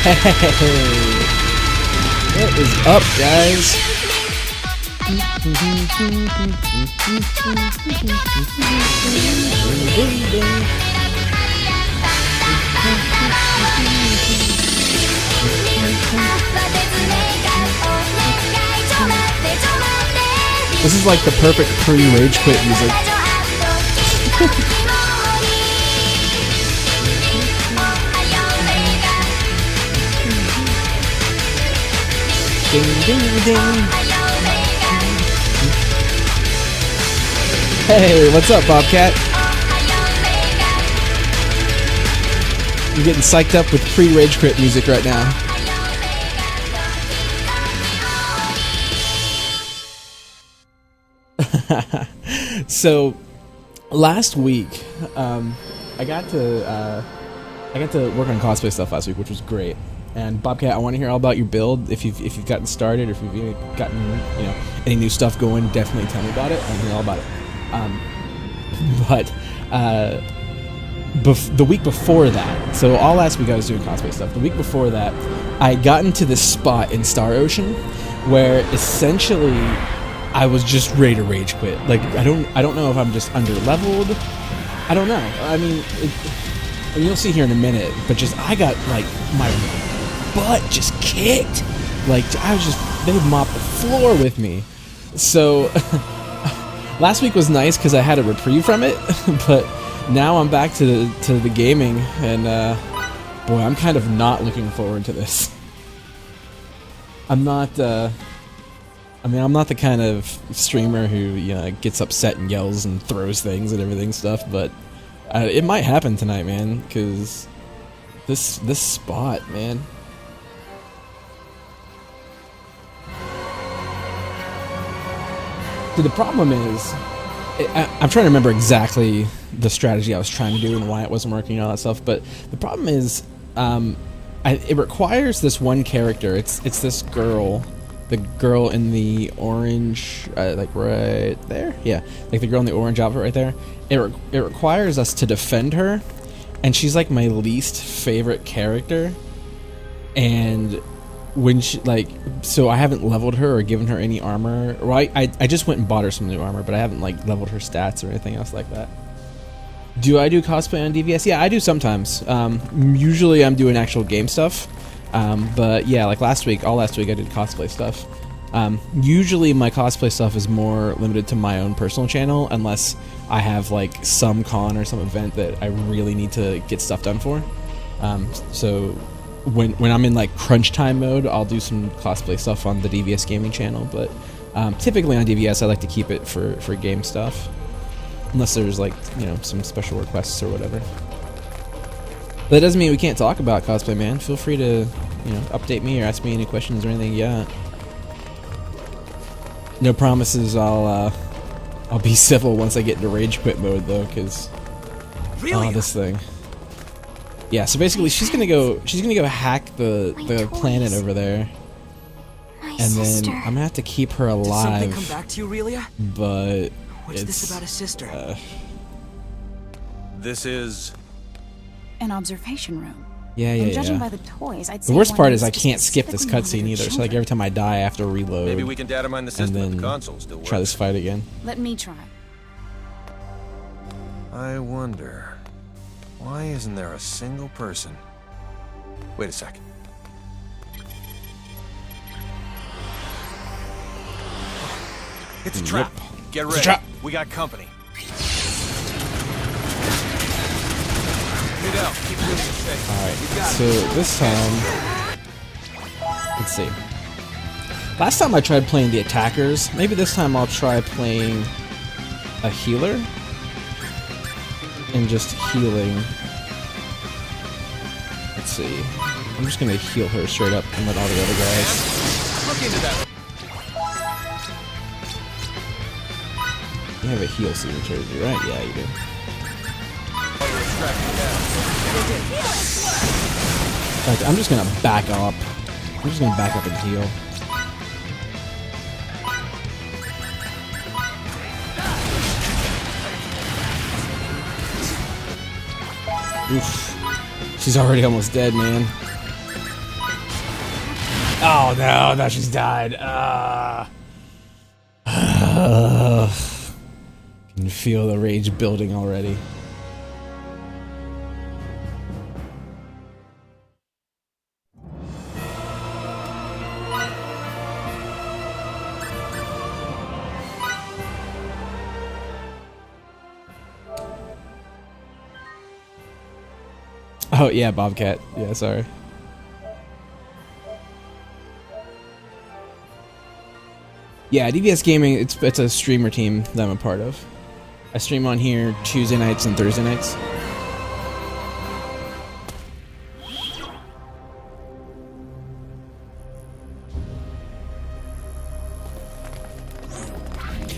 Hey, what is up, guys? This is like the perfect pre-rage quit music. Ding, ding, ding. Hey, what's up, Bobcat? I'm getting psyched up with pre-rage quit music right now. So, last week, I got to work on cosplay stuff last week, which was great. And Bobcat, I want to hear all about your build. If you've gotten started, or if you've gotten any new stuff going, definitely tell me about it. I want to hear all about it. The week before that, so all last week I was doing cosplay stuff. The week before that, I got into this spot in Star Ocean where essentially I was just ready to rage quit. Like I don't know if I'm just under leveled. I don't know. I mean, and you'll see here in a minute. But just I got like my butt just kicked. Like they mopped the floor with me. So last week was nice because I had a reprieve from it. But now I'm back to the gaming, and boy, I'm kind of not looking forward to this. I'm not. I'm not the kind of streamer who gets upset and yells and throws things and everything stuff, but it might happen tonight, man. Because this spot, man. So the problem is, I'm trying to remember exactly the strategy I was trying to do and why it wasn't working and all that stuff. But the problem is, it requires this one character. It's this girl. The girl in the orange, like right there? Yeah, like the girl in the orange outfit right there. It requires us to defend her, and she's like my least favorite character. And when she, so I haven't leveled her or given her any armor. Well, I just went and bought her some new armor, but I haven't like leveled her stats or anything else like that. Do I do cosplay on DVS? Yeah, I do sometimes. Usually I'm doing actual game stuff. But yeah, like all last week I did cosplay stuff. Usually my cosplay stuff is more limited to my own personal channel, unless I have like some con or some event that I really need to get stuff done for. So when I'm in like crunch time mode, I'll do some cosplay stuff on the DVS gaming channel, but typically on DVS I like to keep it for game stuff, unless there's like some special requests or whatever. That doesn't mean we can't talk about cosplay, man. Feel free to, update me or ask me any questions or anything. Yeah. No promises. I'll be civil once I get into rage quit mode, though, because this thing. Yeah. So basically, she's gonna go hack the planet over there, and then I'm gonna have to keep her alive. Did something come back to you, Relia? But what's this about a sister? This is an observation room. Yeah. And judging by the toys, I'd say the worst part is I can't skip this cutscene either. So like every time I die, I have to reload. Maybe we can data mine the system if the console still works. Try this fight again. Let me try. I wonder, why isn't there a single person? Wait a second. It's a trap. Get ready. It's a trap. We got company. Alright, so this time, let's see. Last time I tried playing the attackers. Maybe this time I'll try playing a healer and just healing. Let's see. I'm just gonna heal her straight up and let all the other guys. Look into that. You have a heal signature, right? Yeah, you do. In fact, I'm just gonna back up. I'm just gonna back up and heal. Oof. She's already almost dead, man. Oh no, now she's died. Can feel the rage building already. Oh yeah, Bobcat. Yeah, sorry. Yeah, DBS Gaming, it's a streamer team that I'm a part of. I stream on here Tuesday nights and Thursday nights.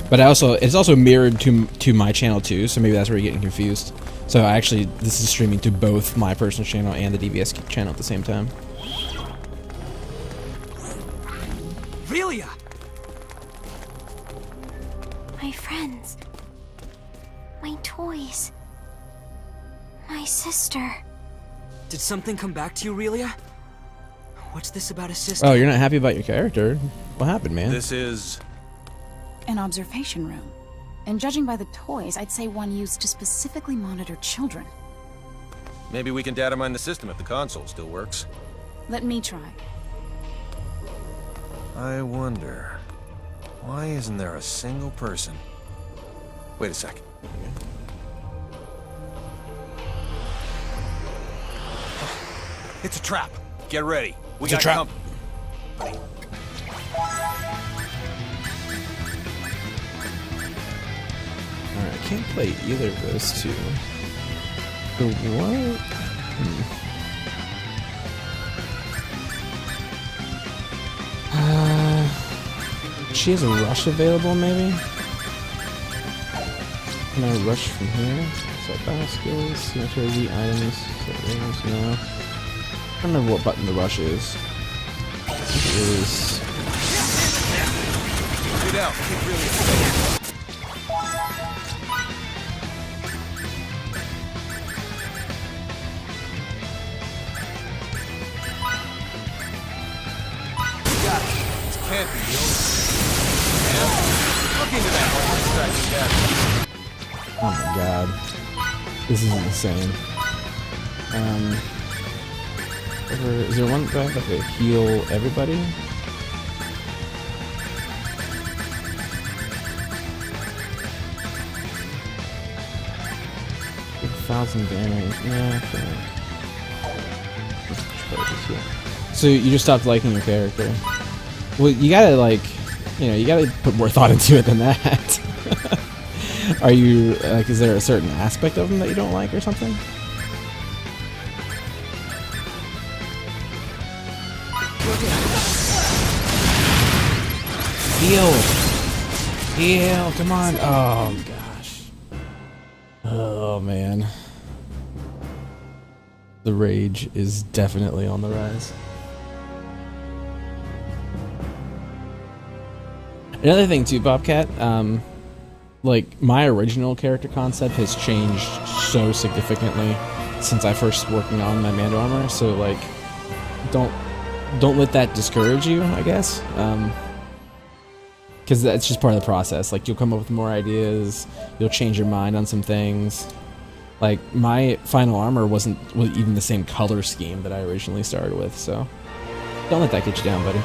But it's also mirrored to my channel too, so maybe that's where you're getting confused. So actually, this is streaming to both my personal channel and the DBS channel at the same time. Relia! My friends. My toys. My sister. Did something come back to you, Relia? What's this about a sister? Oh, you're not happy about your character? What happened, man? This is... An observation room. And judging by the toys, I'd say one used to specifically monitor children. Maybe we can data mine the system if the console still works. Let me try. I wonder... why isn't there a single person? Wait a second. It's a trap. Get ready. We It's a got trap. company. Alright, I can't play either of those two. So what? She has a rush available, maybe? Can I rush from here? Set battle skills, cemetery items, set rings, no. I don't remember what button the rush is. I think it is... Get out. Get really got it. This can't be the only... Look into that one. Oh my god. This is insane. Is there one guy that could heal everybody? $1,000 damage. Yeah, okay. So you just stopped liking your character. Well, you gotta like, you gotta put more thought into it than that. Are you like? Is there a certain aspect of him that you don't like, or something? Heal! Come on! Oh gosh! Oh man! The rage is definitely on the rise. Another thing too, Bobcat. Like, my original character concept has changed so significantly since I first working on my Mando armor, so like, don't let that discourage you, I guess, because that's just part of the process. Like, you'll come up with more ideas, you'll change your mind on some things. Like, my final armor wasn't even the same color scheme that I originally started with, so don't let that get you down, buddy.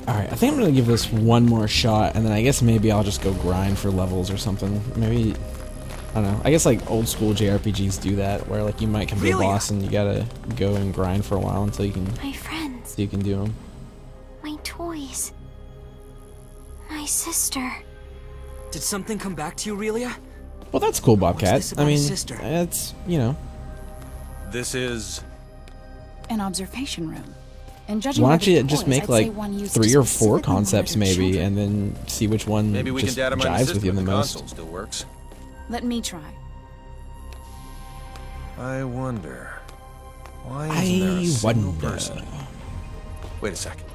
Alright, I think I'm gonna give this one more shot, and then I guess maybe I'll just go grind for levels or something. Maybe, I don't know. I guess like old school JRPGs do that, where like you might come to a boss and you gotta go and grind for a while until you can. My friends. So you can do them. My toys. My sister. Did something come back to you, Relia? Well, that's cool, Bobcat. this about I a mean, sister? it's This is... An observation room. And judging Why by don't the you just toys, make I'd like say one used 3 to or 4 specifically concepts monitor maybe, children. and then see which one Maybe we can just data mine the jives system with you if the the most. console still works. Let me try. I wonder... why isn't there a single person? Wait a second.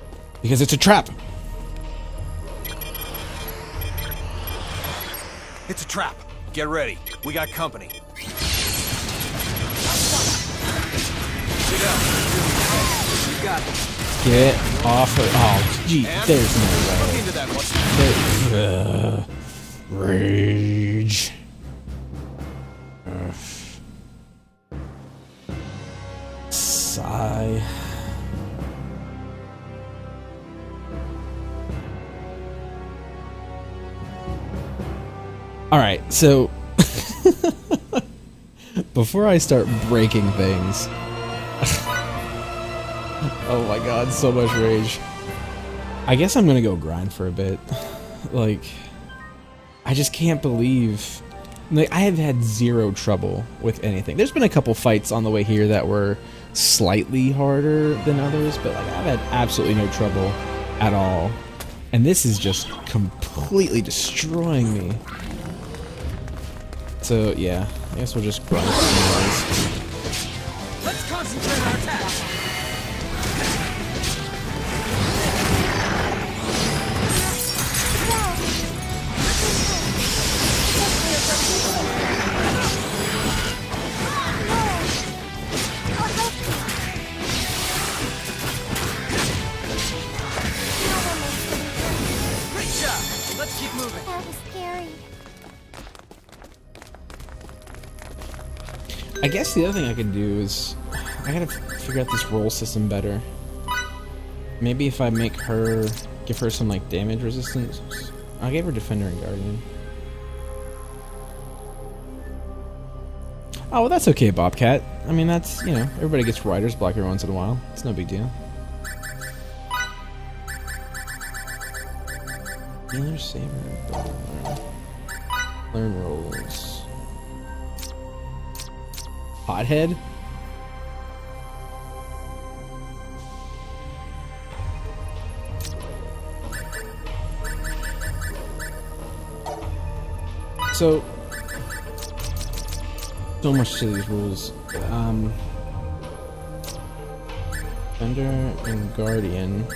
Because it's a trap. It's a trap. Get ready. We got company. You got it. Get off her. Oh, gee, there's no Look way. into that. What's Rage. Sigh. Alright, so before I start breaking things. Oh my god, so much rage. I guess I'm gonna go grind for a bit. Like, I just can't believe. Like, I have had zero trouble with anything. There's been a couple fights on the way here that were slightly harder than others, but like I've had absolutely no trouble at all. And this is just completely destroying me. So yeah, I guess we'll just grind some noise. Let's concentrate our attack. Great job. Let's keep moving. That was scary. I guess the other thing I could do is I gotta figure out this roll system better. Maybe if I make her, give her some like damage resistance. I gave her Defender and Guardian. Oh, well, that's okay, Bobcat. I mean, that's, you know, everybody gets writer's block every once in a while. It's no big deal. Healer, Saber, learn rolls. Hothead? So much to these rules. Defender and Guardian.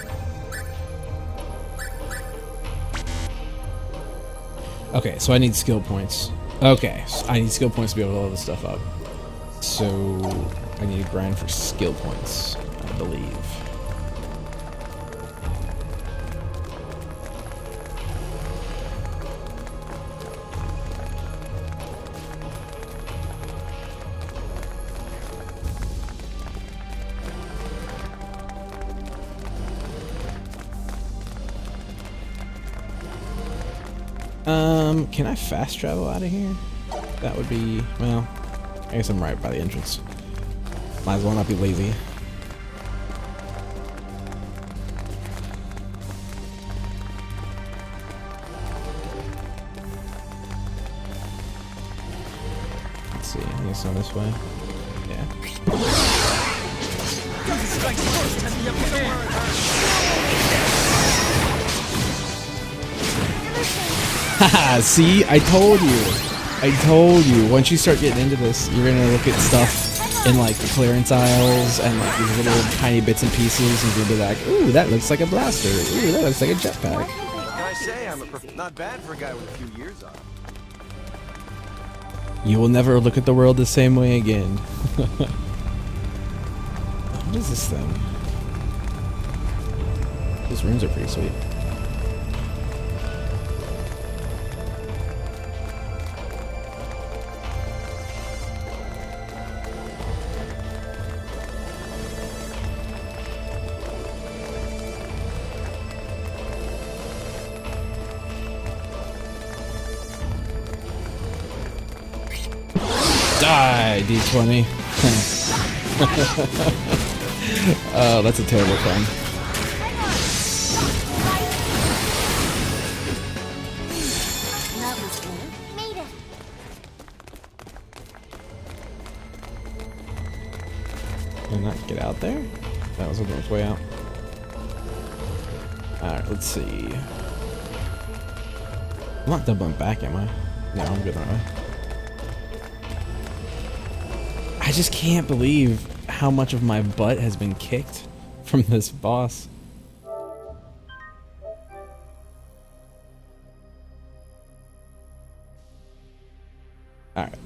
Okay, so I need skill points. Okay, so I need skill points to be able to level this stuff up. So I need to grind for skill points, I believe. Can I fast travel out of here? That would be, well, I guess I'm right by the entrance. Might as well not be lazy. Let's see, I guess on this way. Yeah. Strike first has the upper hand. Haha, see? I told you. I told you. Once you start getting into this, you're gonna look at stuff in like the clearance aisles and like these little tiny bits and pieces and you'll be like, ooh, that looks like a blaster. Ooh, that looks like a jetpack. What can I say? I'm not bad for a guy with a few years on. You will never look at the world the same way again. What is this thing? These rooms are pretty sweet. Die, D20. Oh, that's a terrible thing. That was good. Made it. Can I not get out there? That was on its way out. Alright, let's see. I'm not doubling back, am I? No, I'm good that way. I just can't believe how much of my butt has been kicked from this boss. Alright.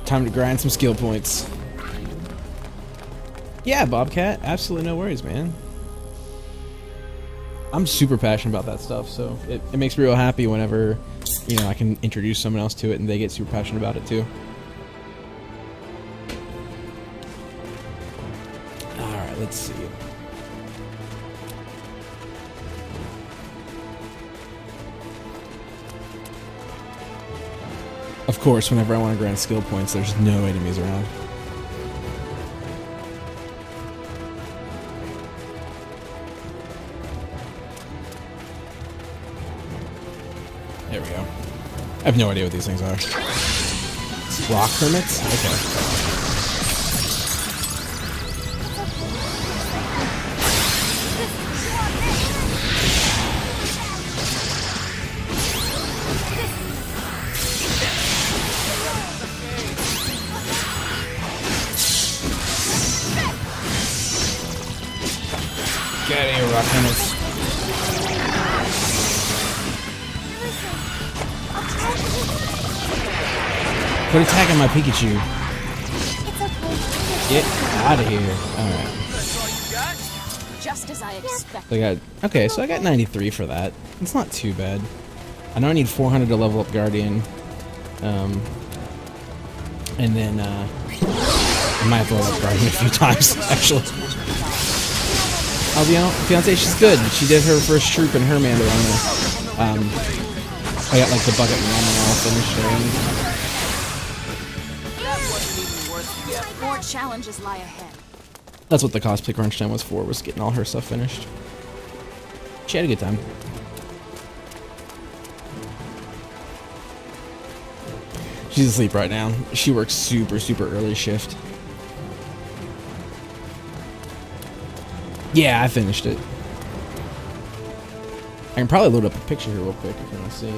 Time to grind some skill points. Yeah, Bobcat. Absolutely no worries, man. I'm super passionate about that stuff, so it makes me real happy whenever, you know, I can introduce someone else to it and they get super passionate about it too. Alright, let's see. Of course, whenever I want to grant skill points, there's no enemies around. There we go. I have no idea what these things are. Rock hermits? Okay. Get out of here, rock hermits. Quit attacking my Pikachu. Get out of here. Alright. Just as I expected. So I got 93 for that. It's not too bad. I know I need 400 to level up Guardian. And then, I might have to level up Guardian a few times, actually. Oh, you know, Fiancé, she's good. She did her first troop in her Mando armor. I got, like, the bucket and armor all finished already. More challenges lie ahead. That's what the cosplay crunch time was for, was getting all her stuff finished. She had a good time. She's asleep right now. She works super, super early shift. Yeah, I finished it. I can probably load up a picture here real quick if you want to see.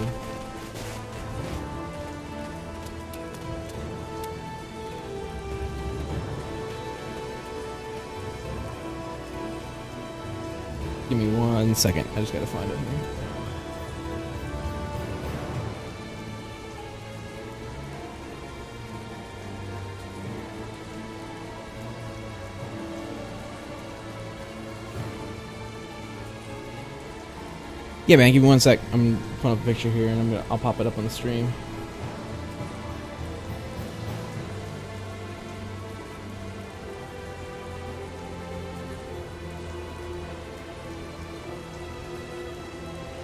Give me 1 second. I just gotta find it here. Yeah, man, give me 1 sec. I'm putting up a picture here, and I'll pop it up on the stream.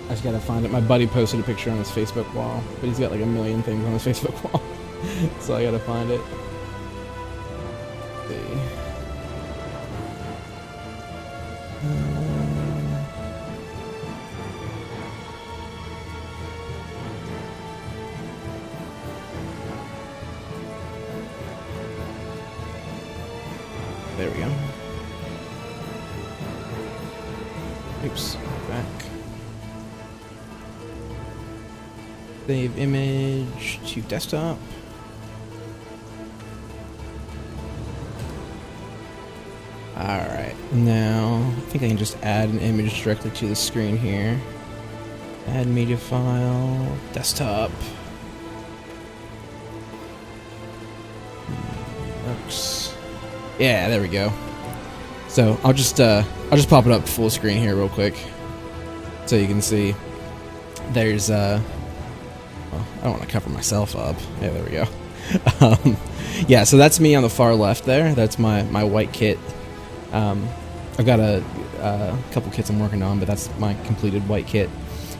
I just gotta find it. My buddy posted a picture on his Facebook wall, but he's got like a million things on his Facebook wall, so I gotta find it. Let's see. There we go. Oops, back. Save image to desktop. Alright, now I think I can just add an image directly to the screen here. Add media file, desktop. Works. Yeah, there we go. So I'll just pop it up full screen here real quick, so you can see. There's well, I don't want to cover myself up. Yeah, there we go. Yeah, so that's me on the far left there. That's my white kit. I've got a couple kits I'm working on, but that's my completed white kit.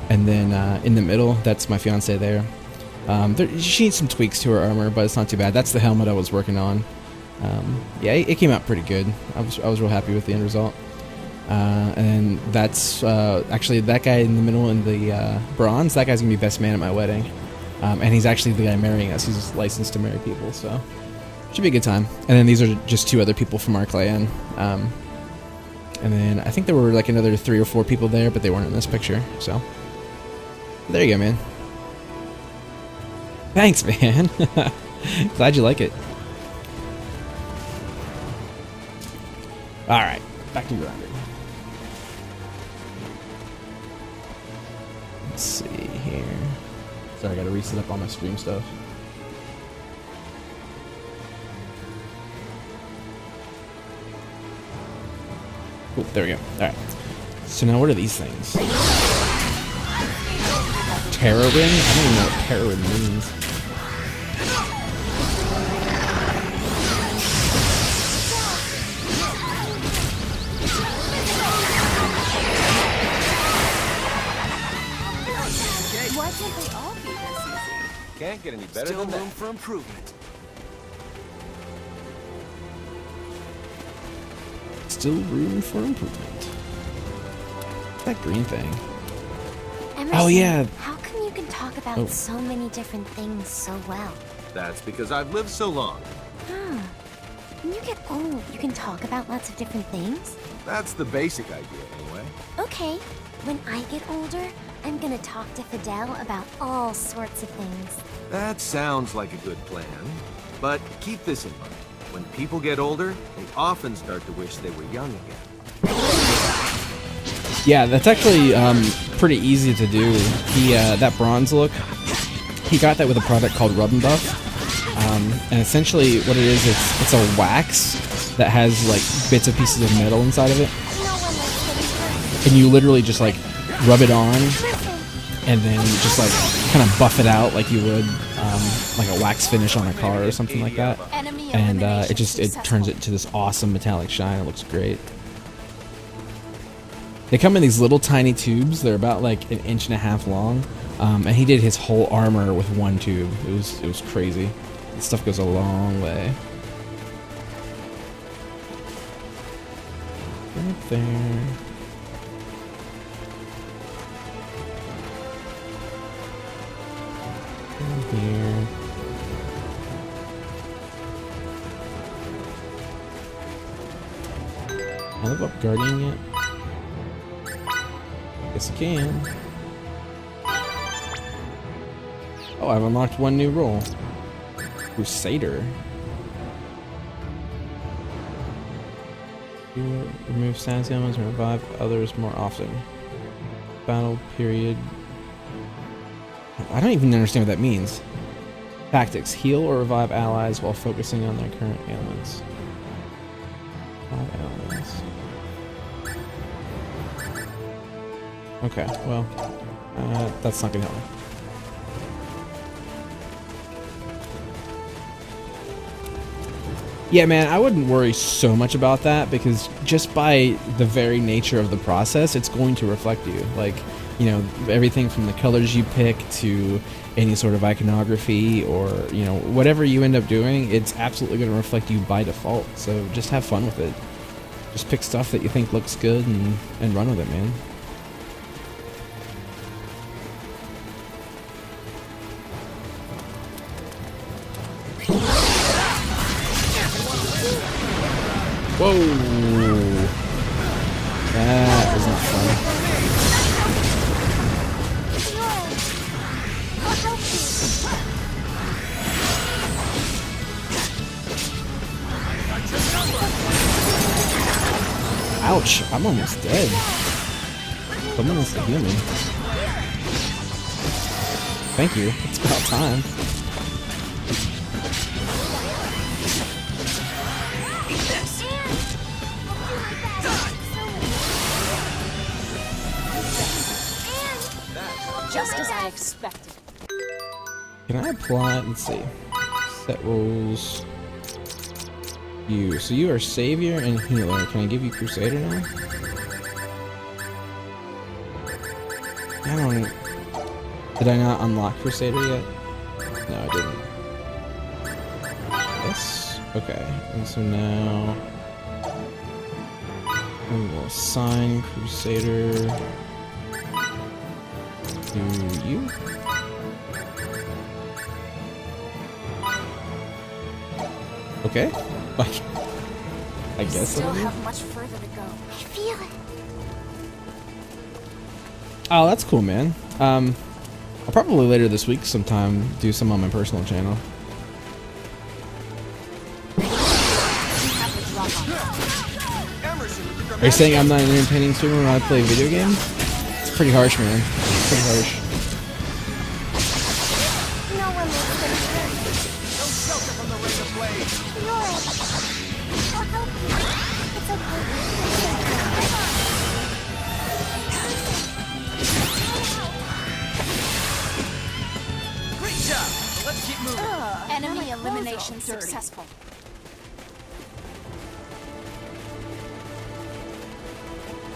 And then in the middle, that's my fiance there. She needs some tweaks to her armor, but it's not too bad. That's the helmet I was working on. Yeah, it came out pretty good. I was real happy with the end result. And that's actually that guy in the middle in the bronze. That guy's gonna be best man at my wedding, and he's actually the guy marrying us. He's licensed to marry people, so should be a good time. And then these are just 2 other people from our clan. And then I think there were like another 3 or 4 people there, but they weren't in this picture. So there you go, man. Thanks, man. Glad you like it. Alright, back to grinding. Let's see here. Sorry, I gotta reset up all my stream stuff. Cool, there we go. Alright. So now what are these things? Terror ring? I don't even know what terror ring means. Why can't they all be this easy? Can't get any better Still than room that. for improvement. Still room for improvement. That green thing. Emerson, Oh, yeah. How come you can talk about Oh. so many different things so well? That's because I've lived so long. When you get old, you can talk about lots of different things? That's the basic idea, anyway. Okay. When I get older, I'm gonna talk to Fidel about all sorts of things. That sounds like a good plan. But keep this in mind. When people get older, they often start to wish they were young again. Yeah, that's actually pretty easy to do. He that bronze look, he got that with a product called Rub and Buff. And essentially what it is, it's a wax that has like bits of pieces of metal inside of it. No one likes getting hurt. And you literally just like rub it on Listen, and then just like kind of buff it out like you would like a wax finish on a car or something like that. Enemy And elimination it turns it to this awesome metallic shine. It looks great. They come in these little tiny tubes. They're about like 1.5 inches long. And he did his whole armor with one tube. It was crazy. This stuff goes a long way. Right there. In here. Can I live up Guardian yet? Yes, I can. Oh, I've unlocked one new role. Crusader. You remove status elements and revive others more often. Battle period. I don't even understand what that means. Tactics. Heal or revive allies while focusing on their current ailments. Revive allies. Okay, well, that's not gonna help me. Yeah, man, I wouldn't worry so much about that because just by the very nature of the process, it's going to reflect you. Like, you know, everything from the colors you pick to any sort of iconography or, you know, whatever you end up doing, it's absolutely going to reflect you by default. So just have fun with it. Just pick stuff that you think looks good and run with it, man. Whoa! That was not fun. I'll help you. Ouch! I'm almost dead. Someone wants to heal me. Thank you. It's about time. Just as I expected. Can I apply? Let's see. Set roles. You. So you are Savior and Healer. Can I give you Crusader now? I don't. Did I not unlock Crusader yet? No, I didn't. Yes. Okay. And so now we will assign Crusader to you. Okay. Like, I guess Still that'll do. have much further to go. I feel it. Oh, that's cool, man. I'll probably later this week sometime do some on my personal channel. Are you saying I'm not an entertaining streamer when I play a video game? It's pretty harsh, man. It's pretty harsh. No one likes getting hurt. No shelter from the razor blade. You're it. I'll help you. It's okay. Enemy elimination successful.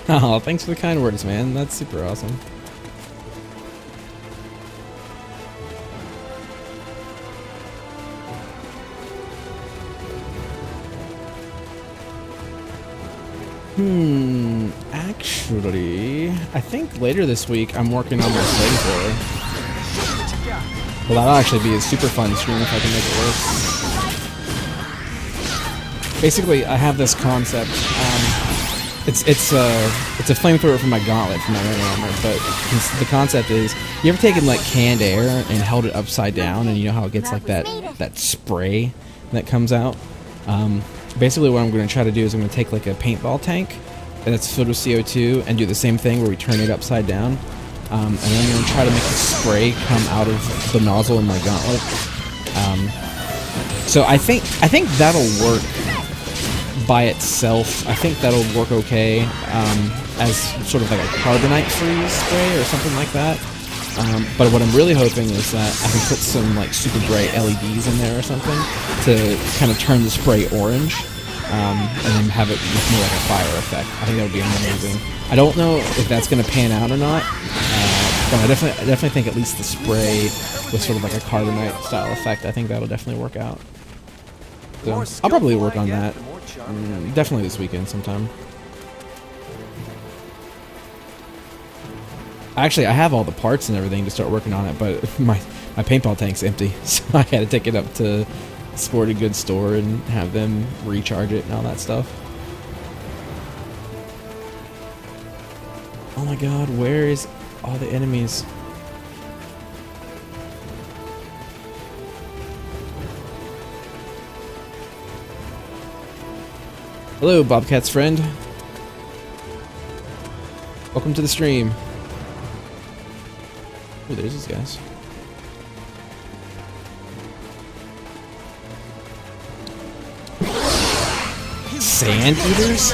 Oh, thanks for the kind words, man. That's super awesome. Actually, I think later this week I'm working on my flamethrower. Well, that'll actually be a super fun stream if I can make it work. Basically, I have this concept. It's a flamethrower for my gauntlet for my melee armor, but the concept is, you ever taken like canned air and held it upside down, and you know how it gets like that spray that comes out? Basically what I'm going to try to do is I'm going to take like a paintball tank and it's filled with CO2 and do the same thing where we turn it upside down, and then I'm going to try to make the spray come out of the nozzle in my gauntlet. So I think that'll work by itself. I think that'll work okay as sort of like a carbonite freeze spray or something like that. But what I'm really hoping is that I can put some like super bright LEDs in there or something to kind of turn the spray orange, and then have it with more like a fire effect. I think that would be amazing. I don't know if that's going to pan out or not, but I definitely think at least the spray with sort of like a carbonite style effect, I think that'll definitely work out. So I'll probably work on that. Definitely this weekend sometime. Actually, I have all the parts and everything to start working on it, but my paintball tank's empty, so I had to take it up to Sporting Goods store and have them recharge it and all that stuff. Oh my god, where is all the enemies? Hello, Bobcat's friend. Welcome to the stream. Oh, there's these guys. Sand eaters?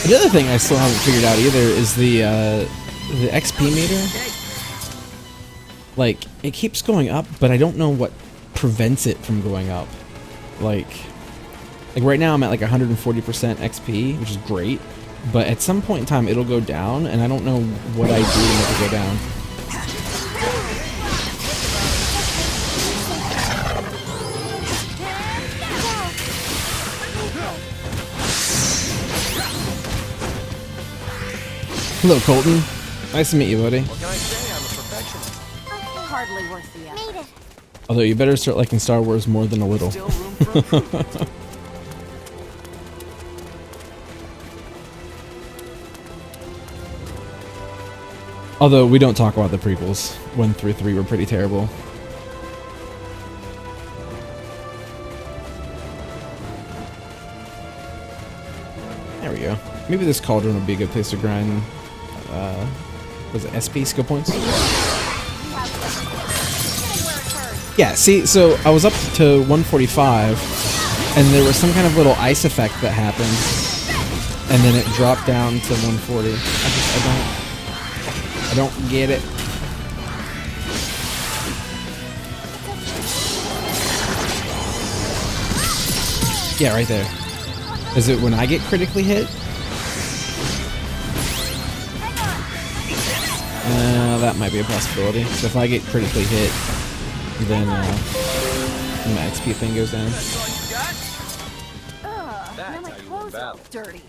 Another thing I still haven't figured out either is the XP meter. Like, it keeps going up, but I don't know what prevents it from going up. Like right now I'm at like 140% XP, which is great, but at some point in time it'll go down, and I don't know what I do to make it go down. Hello, Colton. Nice to meet you, buddy. What can I say? I'm a perfectionist. Hardly worth the effort. Made it. Although you better start liking Star Wars more than a little. Still room for improvement. Although we don't talk about the prequels. 1 through 3 were pretty terrible. There we go. Maybe this cauldron would be a good place to grind. Was it SP skill points? Yeah, see, so I was up to 145, and there was some kind of little ice effect that happened, and then it dropped down to 140. I don't get it. Yeah, right there. Is it when I get critically hit? That might be a possibility. So if I get critically hit, then my XP thing goes down. Now my clothes are all dirty.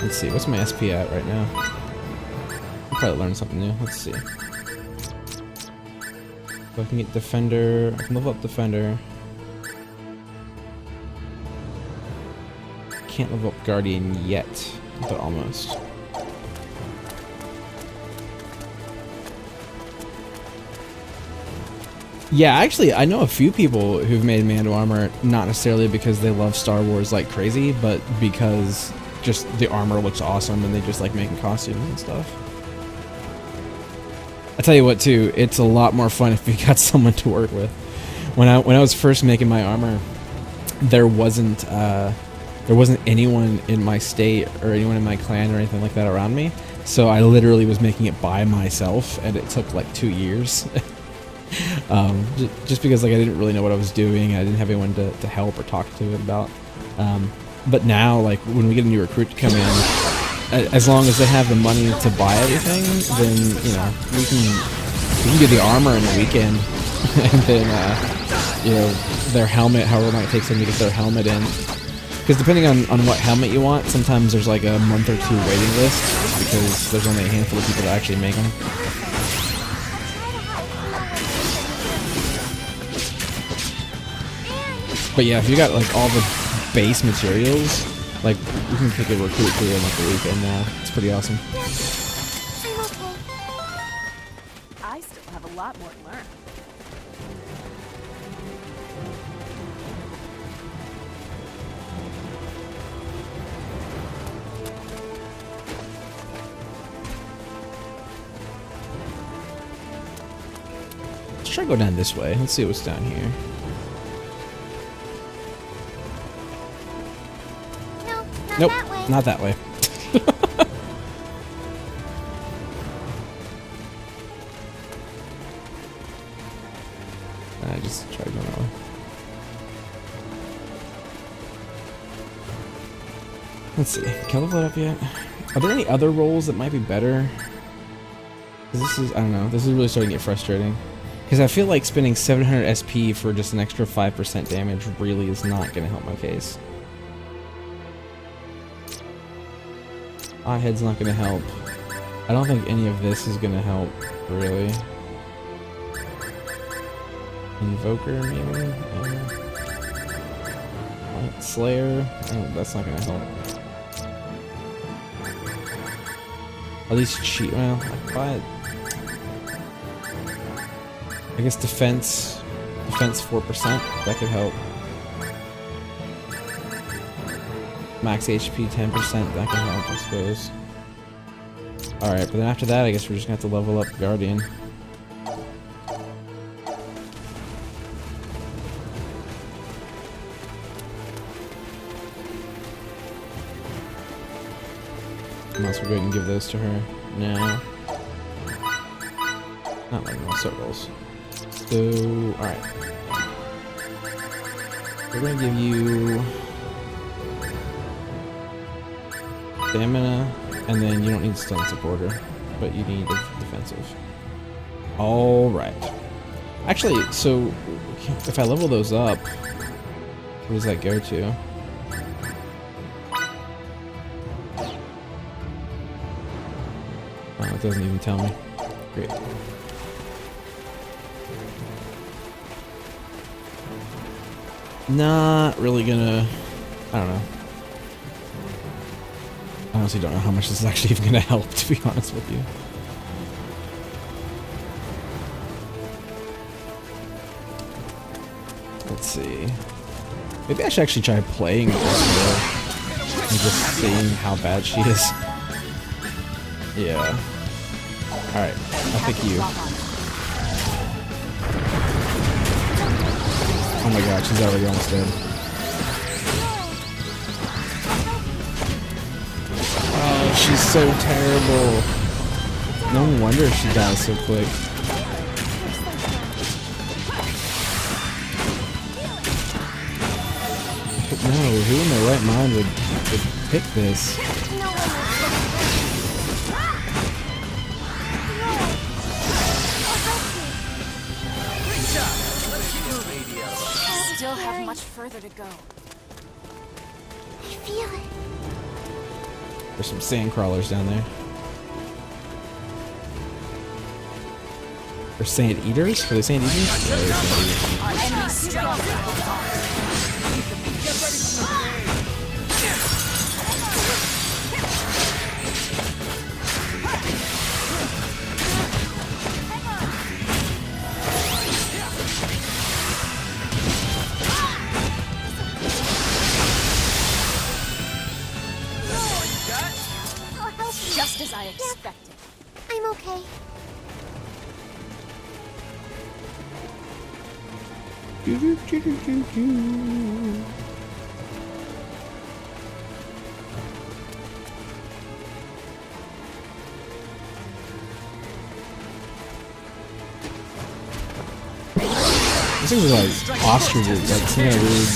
Let's see, what's my SP at right now? I'll probably learn something new. Let's see. So I can get Defender. I can level up Defender. Can't level up Guardian yet, but almost. Yeah, actually, I know a few people who've made Mando armor, not necessarily because they love Star Wars like crazy, but because just the armor looks awesome and they just like making costumes and stuff. I tell you what, too, it's a lot more fun if you got someone to work with. when I was first making my armor, there wasn't anyone in my state or anyone in my clan or anything like that around me. So I literally was making it by myself, and it took like 2 years. Just because like I didn't really know what I was doing. I didn't have anyone to help or talk to it about. But now, like when we get a new recruit to come in, as long as they have the money to buy everything, then you know we can get the armor in a weekend, and then their helmet, however long it takes them to get their helmet in. Because depending on what helmet you want, sometimes there's like a month or 2 waiting list because there's only a handful of people that actually make them. But yeah, if you got like all the base materials, like you can kick a recruit through in like a weekend now. It's pretty awesome. I'm okay. I still have a lot more to learn. Let's try to go down this way. Let's see what's down here. No, not Nope, that way. not that way. I just tried going that way. Let's see. Can I level it up yet? Are there any other roles that might be better? 'Cause this is, I don't know, this is really starting to get frustrating. Because I feel like spending 700 SP for just an extra 5% damage really is not going to help my case. Hothead's not going to help. I don't think any of this is going to help, really. Invoker, maybe? Slayer? Oh, that's not going to help. At least cheat. Well, I could buy it. I guess defense 4%, that could help. Max HP 10%, that can help, I suppose. Alright, but then after that, I guess we're just gonna have to level up Guardian. Might as well go ahead and give those to her now. Not like no circles. So, alright. We're gonna give you stamina, and then you don't need stun supporter, but you need defensive. Alright. Actually, so if I level those up, where does that go to? Oh, it doesn't even tell me. Great. Not really gonna... I don't know. I honestly don't know how much this is actually even gonna help, to be honest with you. Let's see. Maybe I should actually try playing Jessica and just seeing how bad she is. Yeah. Alright, I'll pick you. Oh my god, she's already almost dead. Oh, she's so terrible. No wonder she dies so quick. No, who in their right mind would pick this? Still have much further to go. I feel it. There's some sand crawlers down there. Or sand eaters? Are they sand eaters? Yeah, they're sand eaters. Our enemy's strong. Just as I expected. I'm okay. These things are like ostriches, like some kind of weird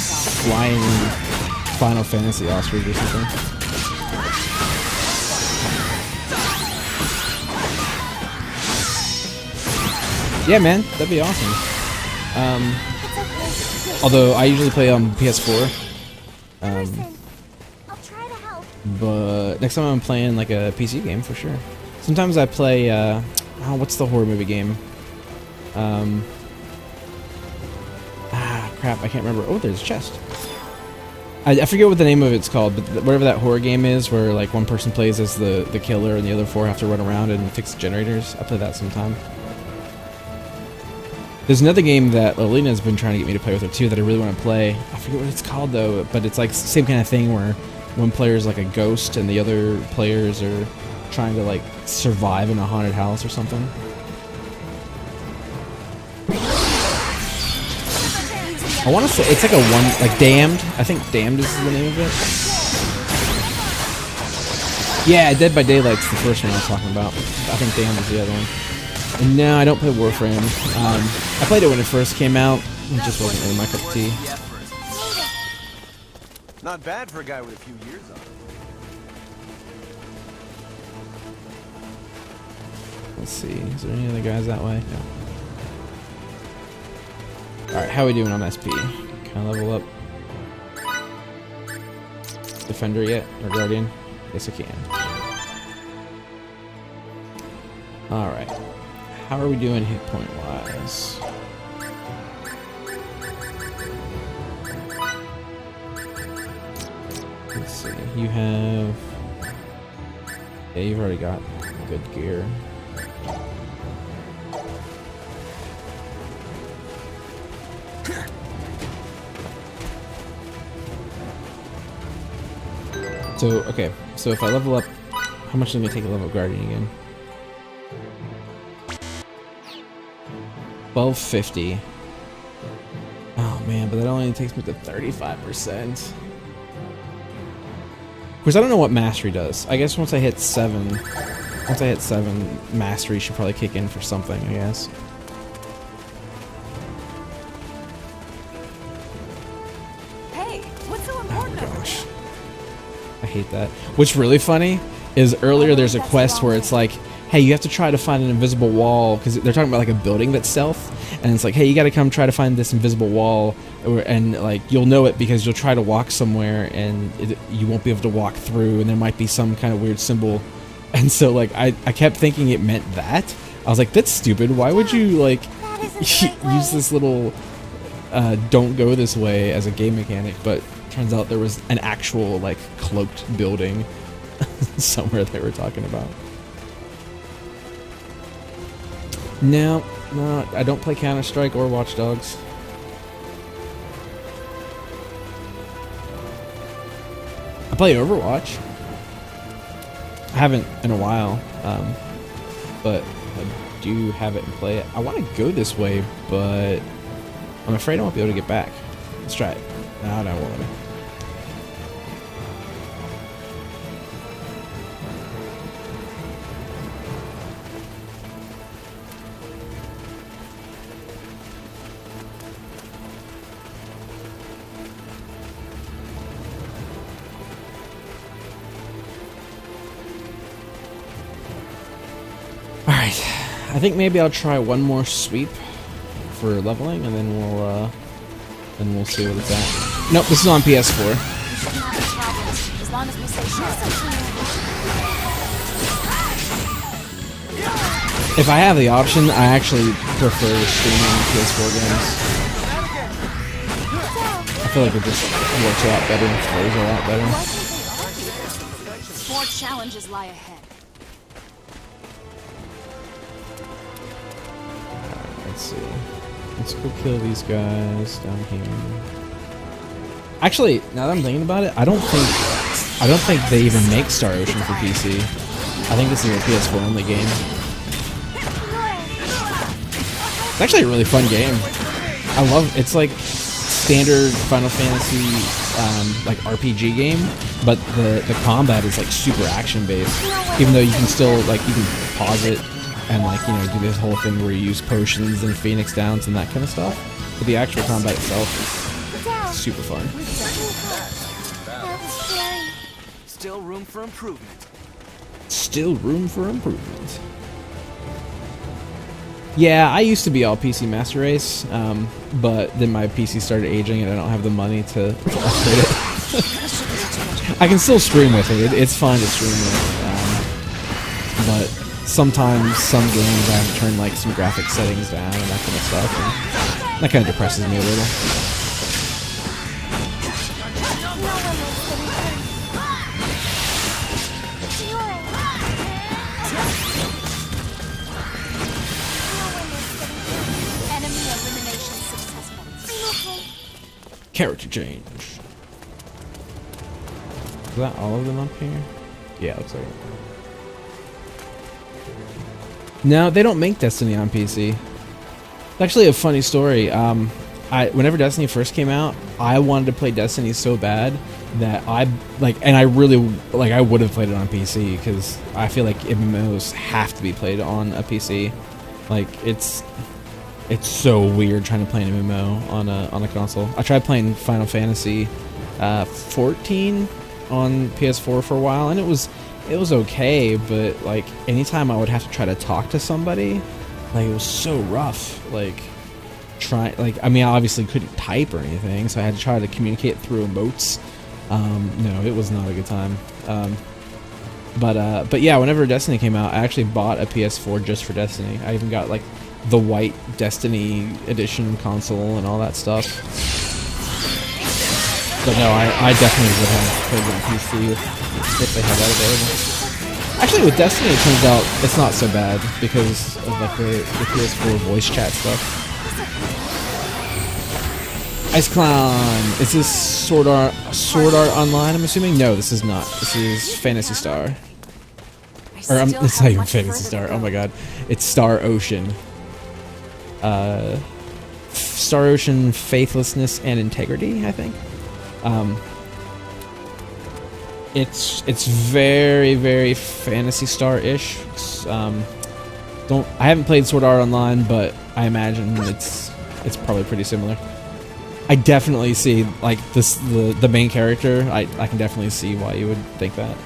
flying Final Fantasy ostrich or something. Yeah, man, that'd be awesome. Although I usually play on PS4. Listen, I'll try to help. But next time I'm playing like a PC game for sure. Sometimes I play, what's the horror movie game? Crap, I can't remember. Oh, there's a chest. I forget what the name of it's called, but whatever that horror game is where like one person plays as the killer and the other four have to run around and fix generators. I play that sometime. There's another game that Alina has been trying to get me to play with her too that I really want to play. I forget what it's called though, but it's like the same kind of thing where one player is like a ghost and the other players are trying to like survive in a haunted house or something. I want to say it's like like Damned. I think Damned is the name of it. Yeah, Dead by Daylight's the first one I was talking about. I think Damned is the other one. And no, I don't play Warframe. I played it when it first came out. It just wasn't really my cup of tea. Not bad for a guy with a few years on him. Let's see. Is there any other guys that way? No. Alright, how are we doing on SP? Can I level up? Defender yet? Or Guardian? Yes, I can. Alright. How are we doing hit point wise? Let's see. You have... Yeah, you've already got good gear. So, okay. So if I level up... How much does it me take a level Guardian again? 1250. Oh man, but that only takes me to 35%. Of course, I don't know what mastery does. I guess once I hit 7, mastery should probably kick in for something, I guess. Hey, what's so important? Oh gosh. I hate that. What's really funny is earlier there's a quest where it's like, hey, you have to try to find an invisible wall, because they're talking about like a building that's stealth, and it's like, hey, you got to come try to find this invisible wall, and like you'll know it because you'll try to walk somewhere and you won't be able to walk through, and there might be some kind of weird symbol, and so like I kept thinking it meant that. I was like, that's stupid. Why would you like use this little don't go this way as a game mechanic? But turns out there was an actual like cloaked building somewhere they were talking about. No, I don't play Counter-Strike or Watch Dogs. I play Overwatch. I haven't in a while, but I do have it and play it. I want to go this way, but I'm afraid I won't be able to get back. Let's try it. No, I won't. Alright, I think maybe I'll try one more sweep for leveling, and then we'll see what it's at. Nope, this is on PS4. We shouldn't have any problems, as long as we stay sharp. If I have the option, I actually prefer streaming PS4 games. I feel like it just works a lot better and flows a lot better. More challenges lie ahead. Let's see. Let's go kill these guys down here. Actually, now that I'm thinking about it, I don't think they even make Star Ocean for PC. I think this is a PS4 only game. It's actually a really fun game. I love it's like standard Final Fantasy like RPG game, but the combat is like super action based. Even though you can still like you can pause it and like do this whole thing where you use potions and Phoenix Downs and that kind of stuff. But the actual combat itself is super fun. That was scary. Still room for improvement. Still room for improvement. Yeah, I used to be all PC Master Race, but then my PC started aging and I don't have the money to upgrade it. I can still stream with it. It's fine to stream with, but sometimes some games I have to turn like some graphic settings down and that kind of stuff. And that kind of depresses me a little. Enemy elimination successful. I'm okay. Character change. Is that all of them up here? Yeah, looks like it. No, they don't make Destiny on PC. It's actually a funny story. Whenever Destiny first came out, I wanted to play Destiny so bad that I would have played it on PC because I feel like MMOs have to be played on a PC. Like it's so weird trying to play an MMO on a console. I tried playing Final Fantasy 14 on PS4 for a while, and it was okay, but like anytime I would have to try to talk to somebody, like it was so rough. I obviously couldn't type or anything, so I had to try to communicate through emotes. No, it was not a good time. But yeah, whenever Destiny came out, I actually bought a PS4 just for Destiny. I even got like the white Destiny edition console and all that stuff. But no, I definitely would have played it on PC if they had that available. Actually, with Destiny, it turns out it's not so bad because of like the PS4 voice chat stuff. Ice Clown. Is this Sword Art Online? I'm assuming. No, this is not. This is Phantasy Star. Or it's not even Phantasy Star. Oh my god, it's Star Ocean. Star Ocean Faithlessness and Integrity, I think. It's very, very Phantasy Star-ish. I haven't played Sword Art Online, but I imagine it's probably pretty similar. I definitely see like the main character. I can definitely see why you would think that.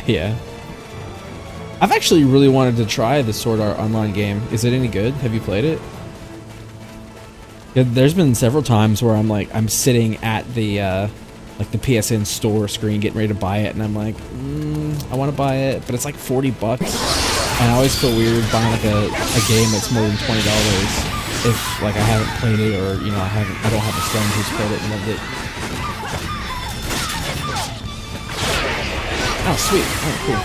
Yeah. I've actually really wanted to try the Sword Art Online game. Is it any good? Have you played it? Yeah, there's been several times where I'm sitting at the like the PSN store screen getting ready to buy it, and I'm like, I want to buy it, but it's like $40, and I always feel weird buying like a game that's more than $20 if like I haven't played it, or I don't have a friend who's played it and loved it. Oh sweet, oh cool.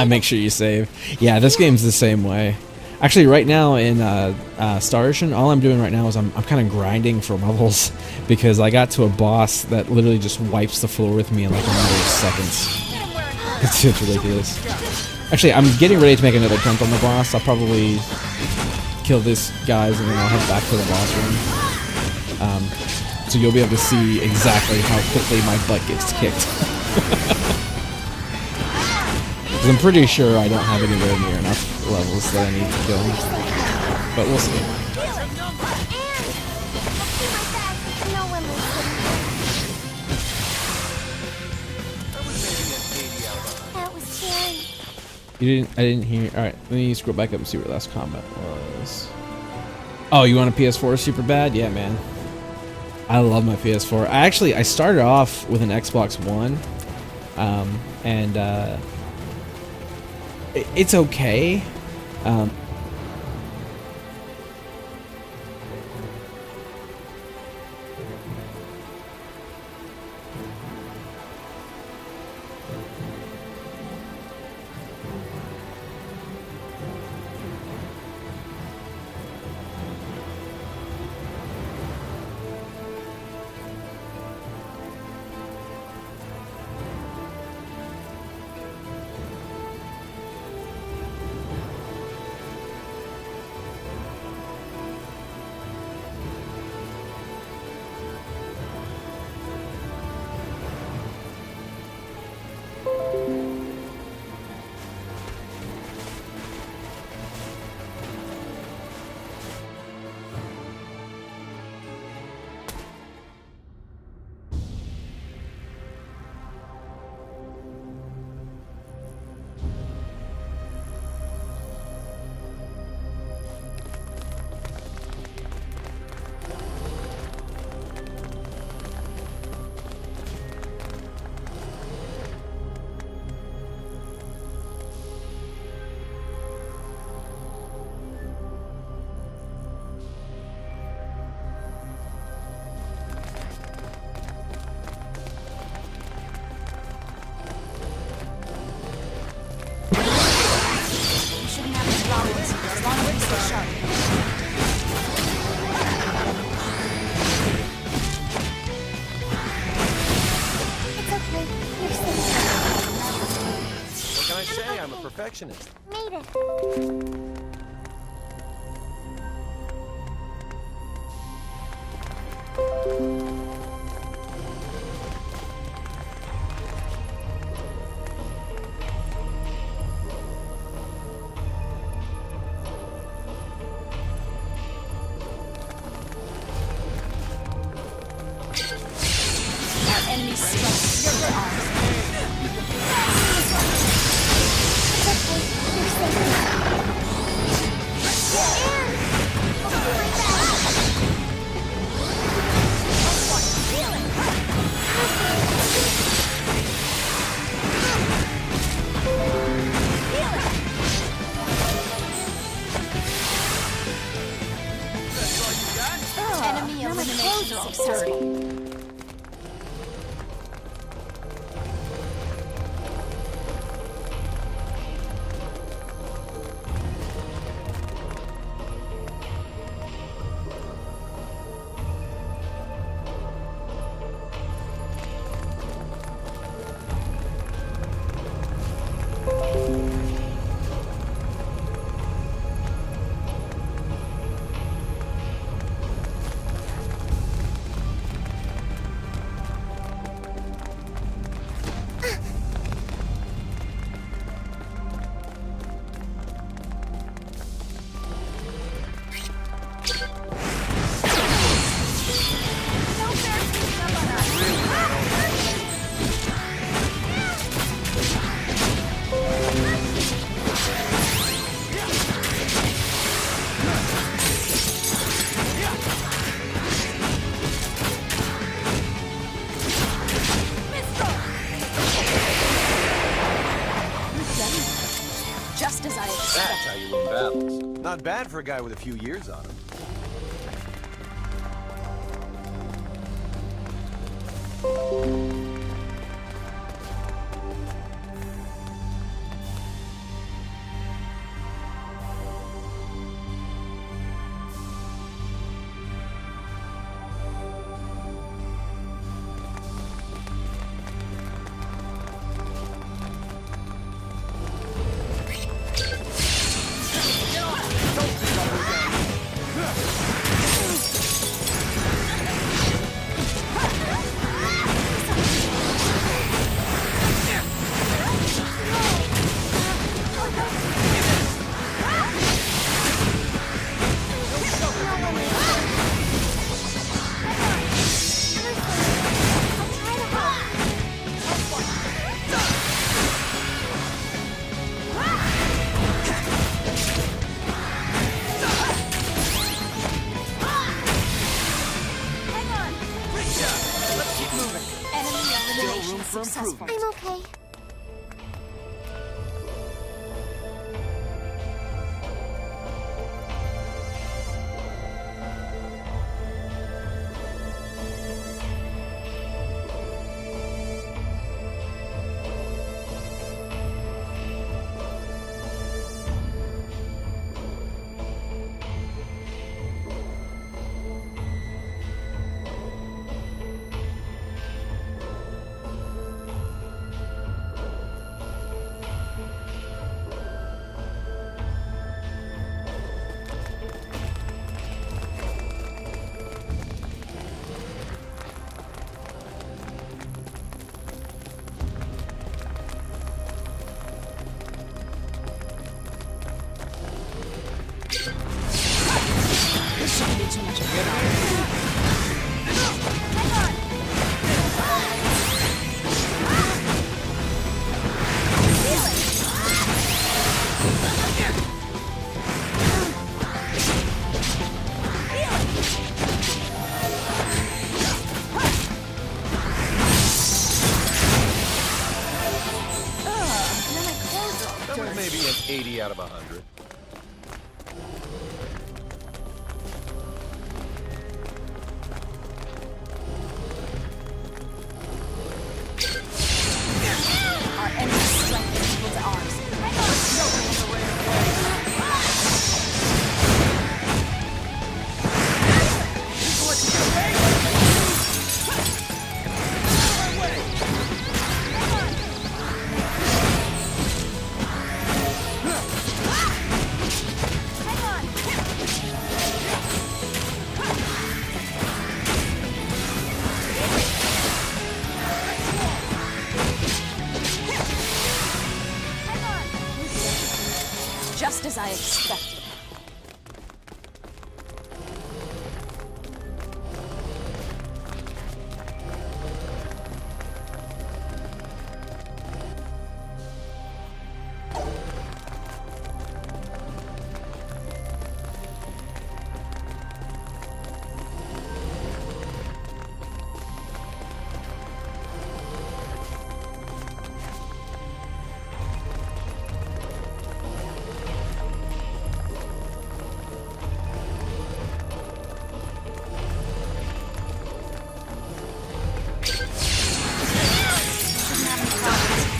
Make sure you save. Yeah, this game's the same way. Actually, right now in Star Ocean, all I'm doing right now is I'm kind of grinding for levels because I got to a boss that literally just wipes the floor with me in like a matter of seconds. It's ridiculous. Actually, I'm getting ready to make another attempt on the boss. I'll probably kill this guys and then I'll head back to the boss room. So you'll be able to see exactly how quickly my butt gets kicked. I'm pretty sure I don't have anywhere near enough levels that I need to kill. But we'll see. That was scary. I didn't hear. Alright, let me scroll back up and see what last comment was. Oh, you want a PS4 super bad? Yeah, man. I love my PS4. I started off with an Xbox One. It's okay. Made it. Our enemy strength. Your arms. Enemy elimination successful. Just as I expected. That's how you win battles. Not bad for a guy with a few years on him. Successful. I'm okay. This shouldn't be too much of a problem. That was maybe an 80 out of 100. Our enemy's strength is equal to ours. just as I expected.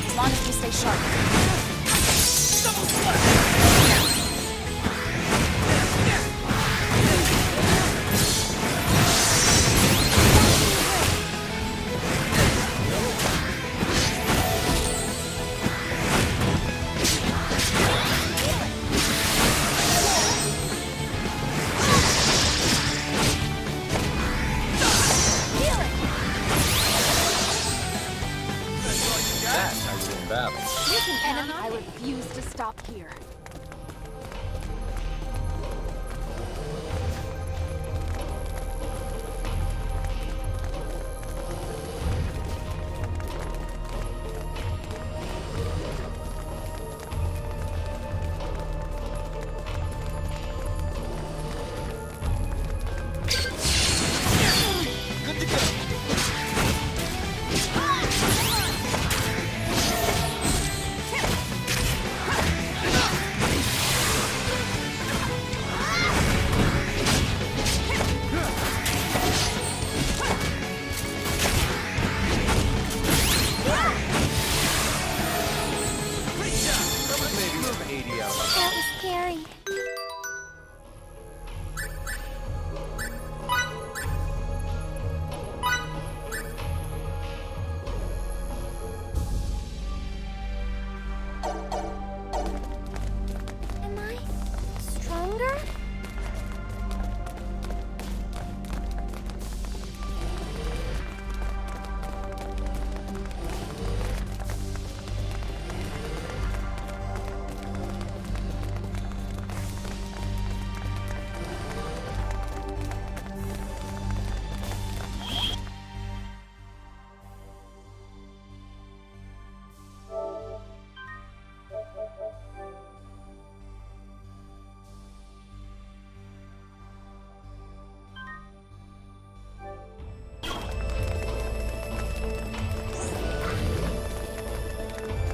As long as we stay sharp. That's how you win battles. You can enemy. I refuse to stop here. Good to go. Maybe some 80 hours. That was scary. Am I stronger?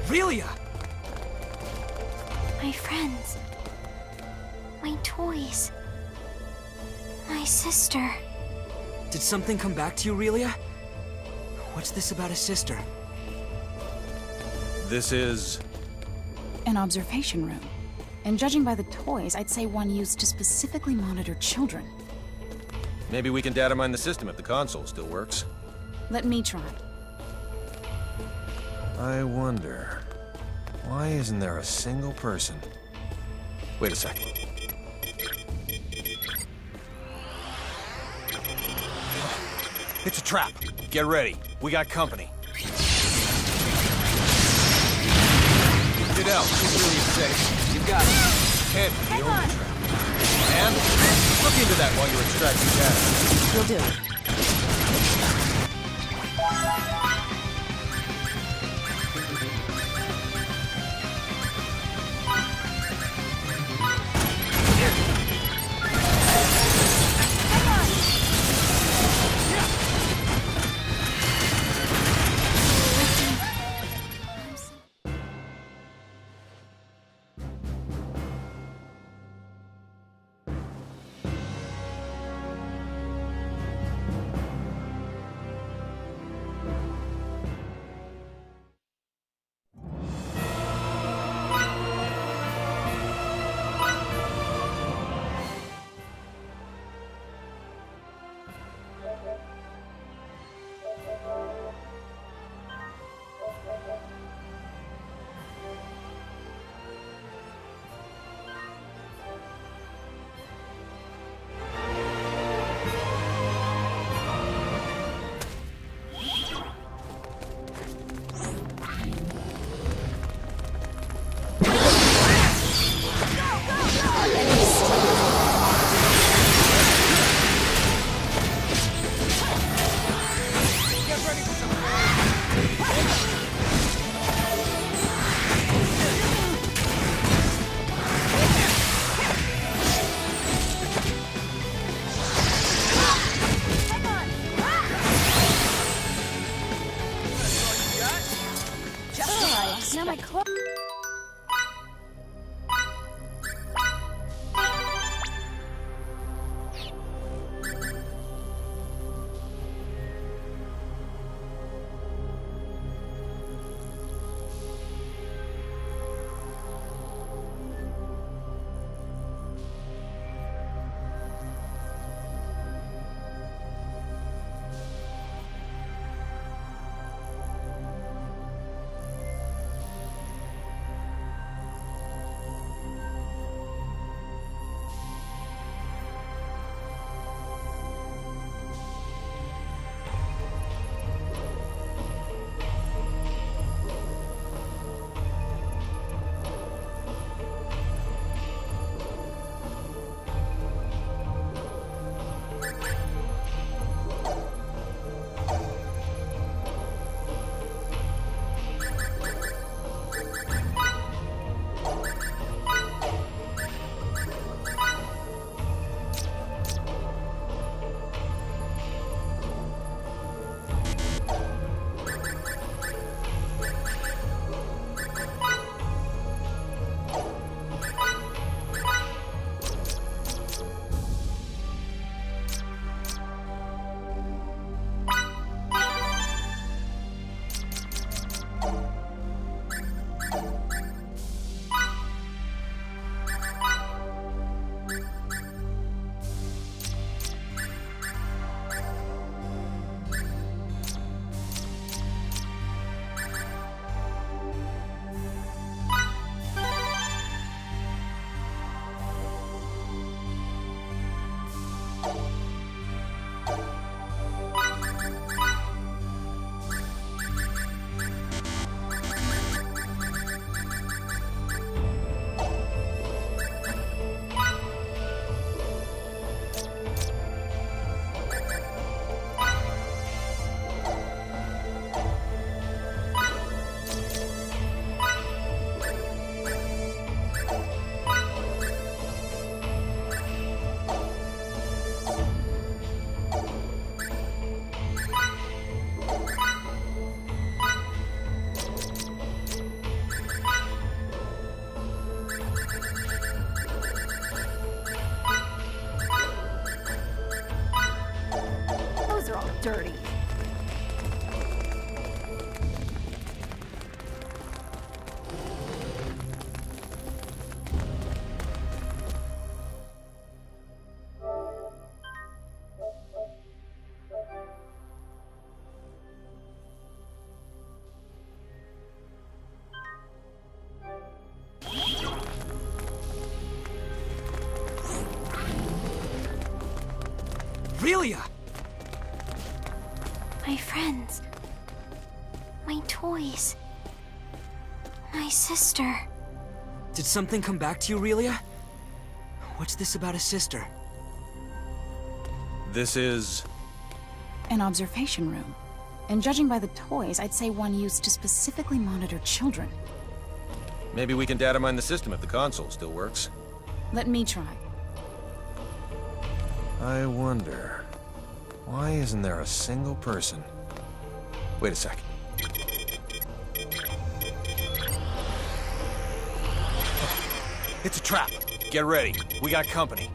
Relia! My friends. My toys. My sister. Did something come back to you, Relia? What's this about a sister? This is... An observation room. And judging by the toys, I'd say one used to specifically monitor children. Maybe we can data mine the system if the console still works. Let me try. I wonder... why isn't there a single person? Wait a second. It's a trap. Get ready. We got company. Fidel, keep really safe. You got it. Can't be the only trap. And look into that while you're extracting data. You'll do it. dirty. Relia! My friends. My toys. My sister. Did something come back to you, Relia? What's this about a sister? This is... An observation room. And judging by the toys, I'd say one used to specifically monitor children. Maybe we can data mine the system if the console still works. Let me try. I wonder... why isn't there a single person? Wait a sec. It's a trap! Get ready. We got company.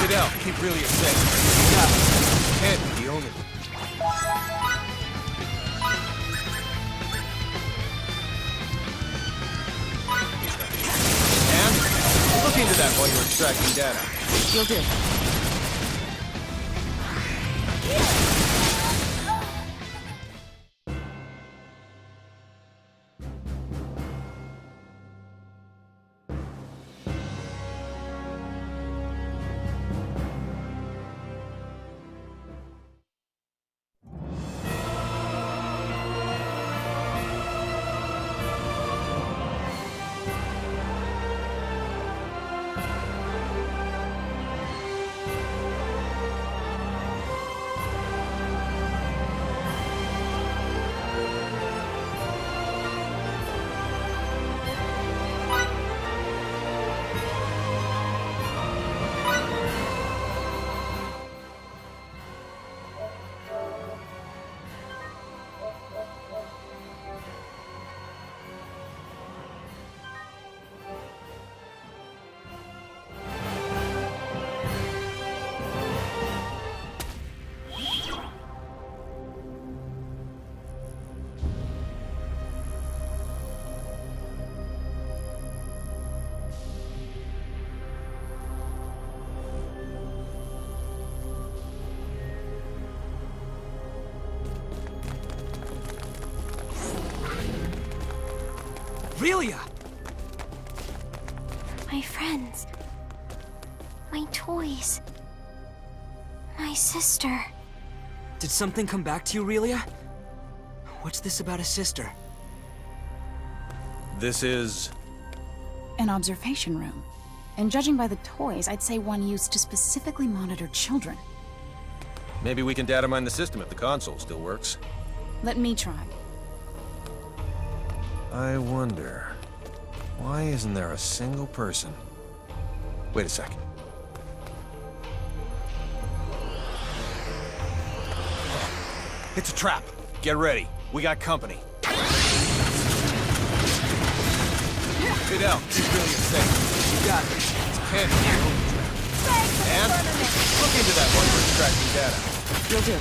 Fidel, keep Relia safe. Yeah. Can't be the only one. And look into that while you're extracting data. You'll do. Relia! My friends. My toys. My sister. Did something come back to you, Relia? What's this about a sister? This is... An observation room. And judging by the toys, I'd say one used to specifically monitor children. maybe we can data mine the system if the console still works. Let me try. I wonder... why isn't there a single person? Wait a second. It's a trap! Get ready. We got company. Fidel, keep Relia safe. You got it. It's candy. And look into that while you're extracting data. You'll do.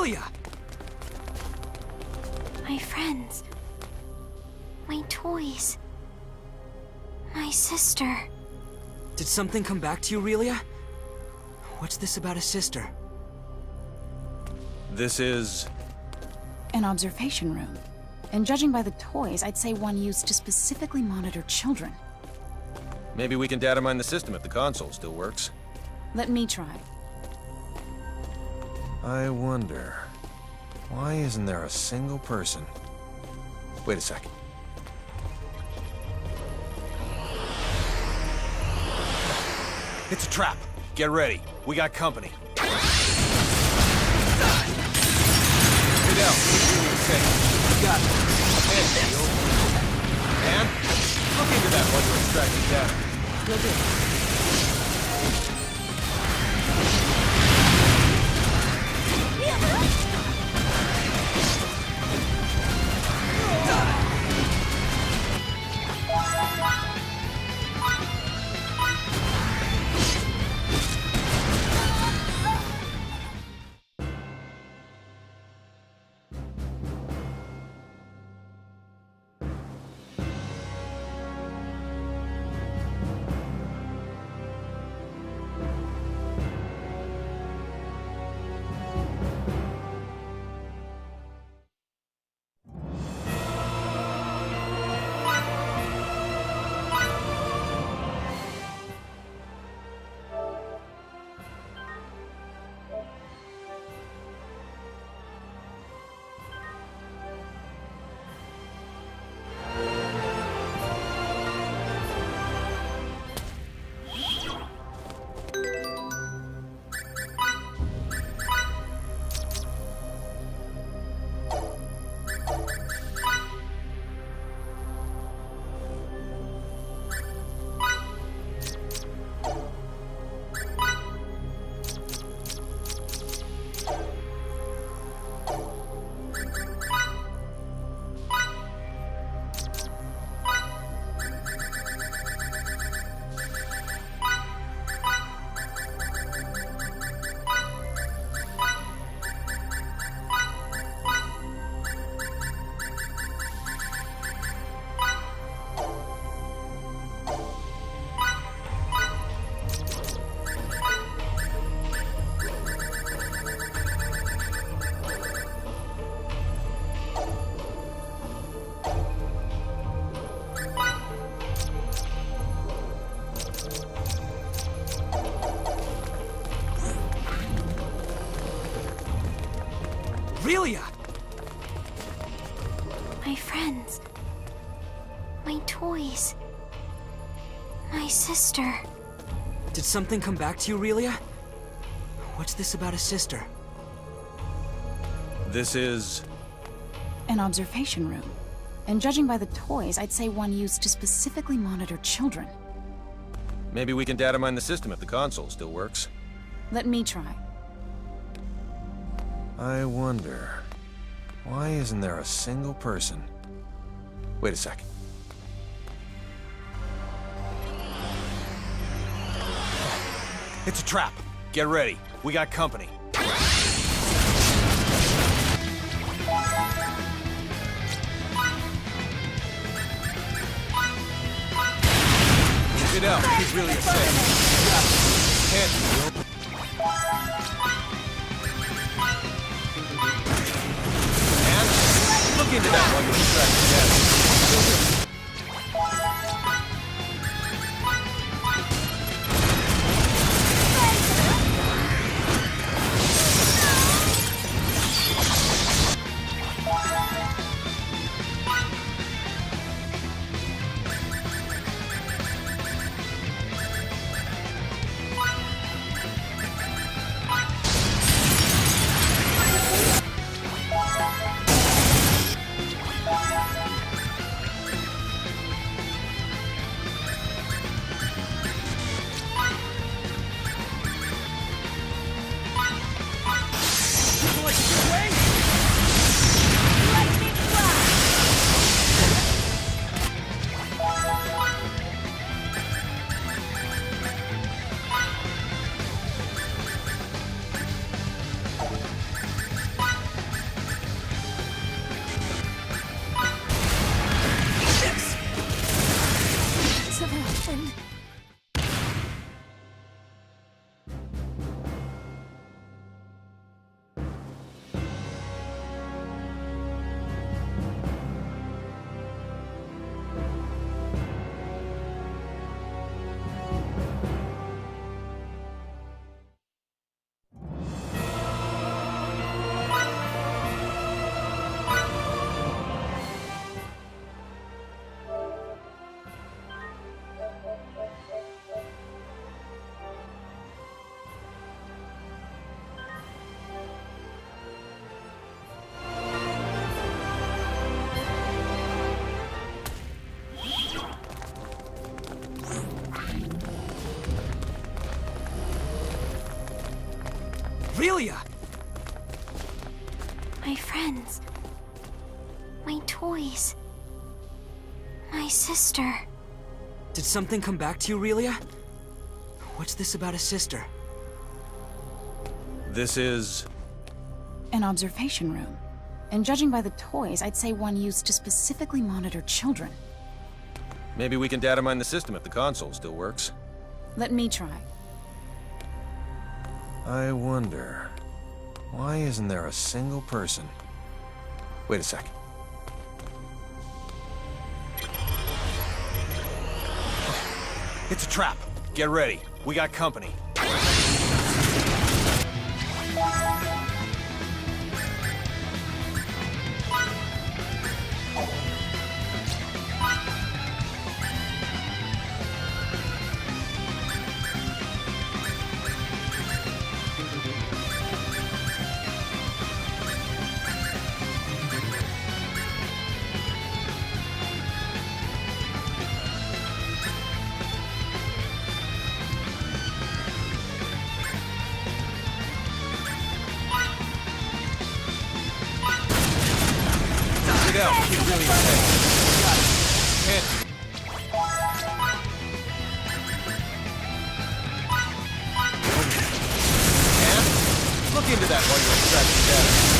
Aurelia! My friends. My toys. My sister. Did something come back to you, Aurelia? What's this about a sister? This is... An observation room. And judging by the toys, I'd say one used to specifically monitor children. Maybe we can data mine the system if the console still works. Let me try. I wonder... why isn't there a single person... Wait a second. It's a trap! Get ready. We got company. Fidel, keep doing safe. Got it. Head, Neil. And look into that while you're extracting data. Will do. Aurelia! My friends. My toys. My sister. Did something come back to you, Aurelia? What's this about a sister? This is... An observation room. And judging by the toys, I'd say one used to specifically monitor children. Maybe we can data mine the system if the console still works. Let me try. I wonder... why isn't there a single person... Wait a second. It's a trap! Get ready. We got company. Fidel, he's really safe. Head, Neil. And look into that while you're extracting data. Aurelia! My friends. My toys. My sister. Did something come back to you, Aurelia? What's this about a sister? This is... An observation room. And judging by the toys, I'd say one used to specifically monitor children. Maybe we can data mine the system if the console still works. Let me try. I wonder... why isn't there a single person? Wait a sec. It's a trap. Get ready. We got company. Get out. Get really intense. Got it. Hit. And look into that while you're extracting data.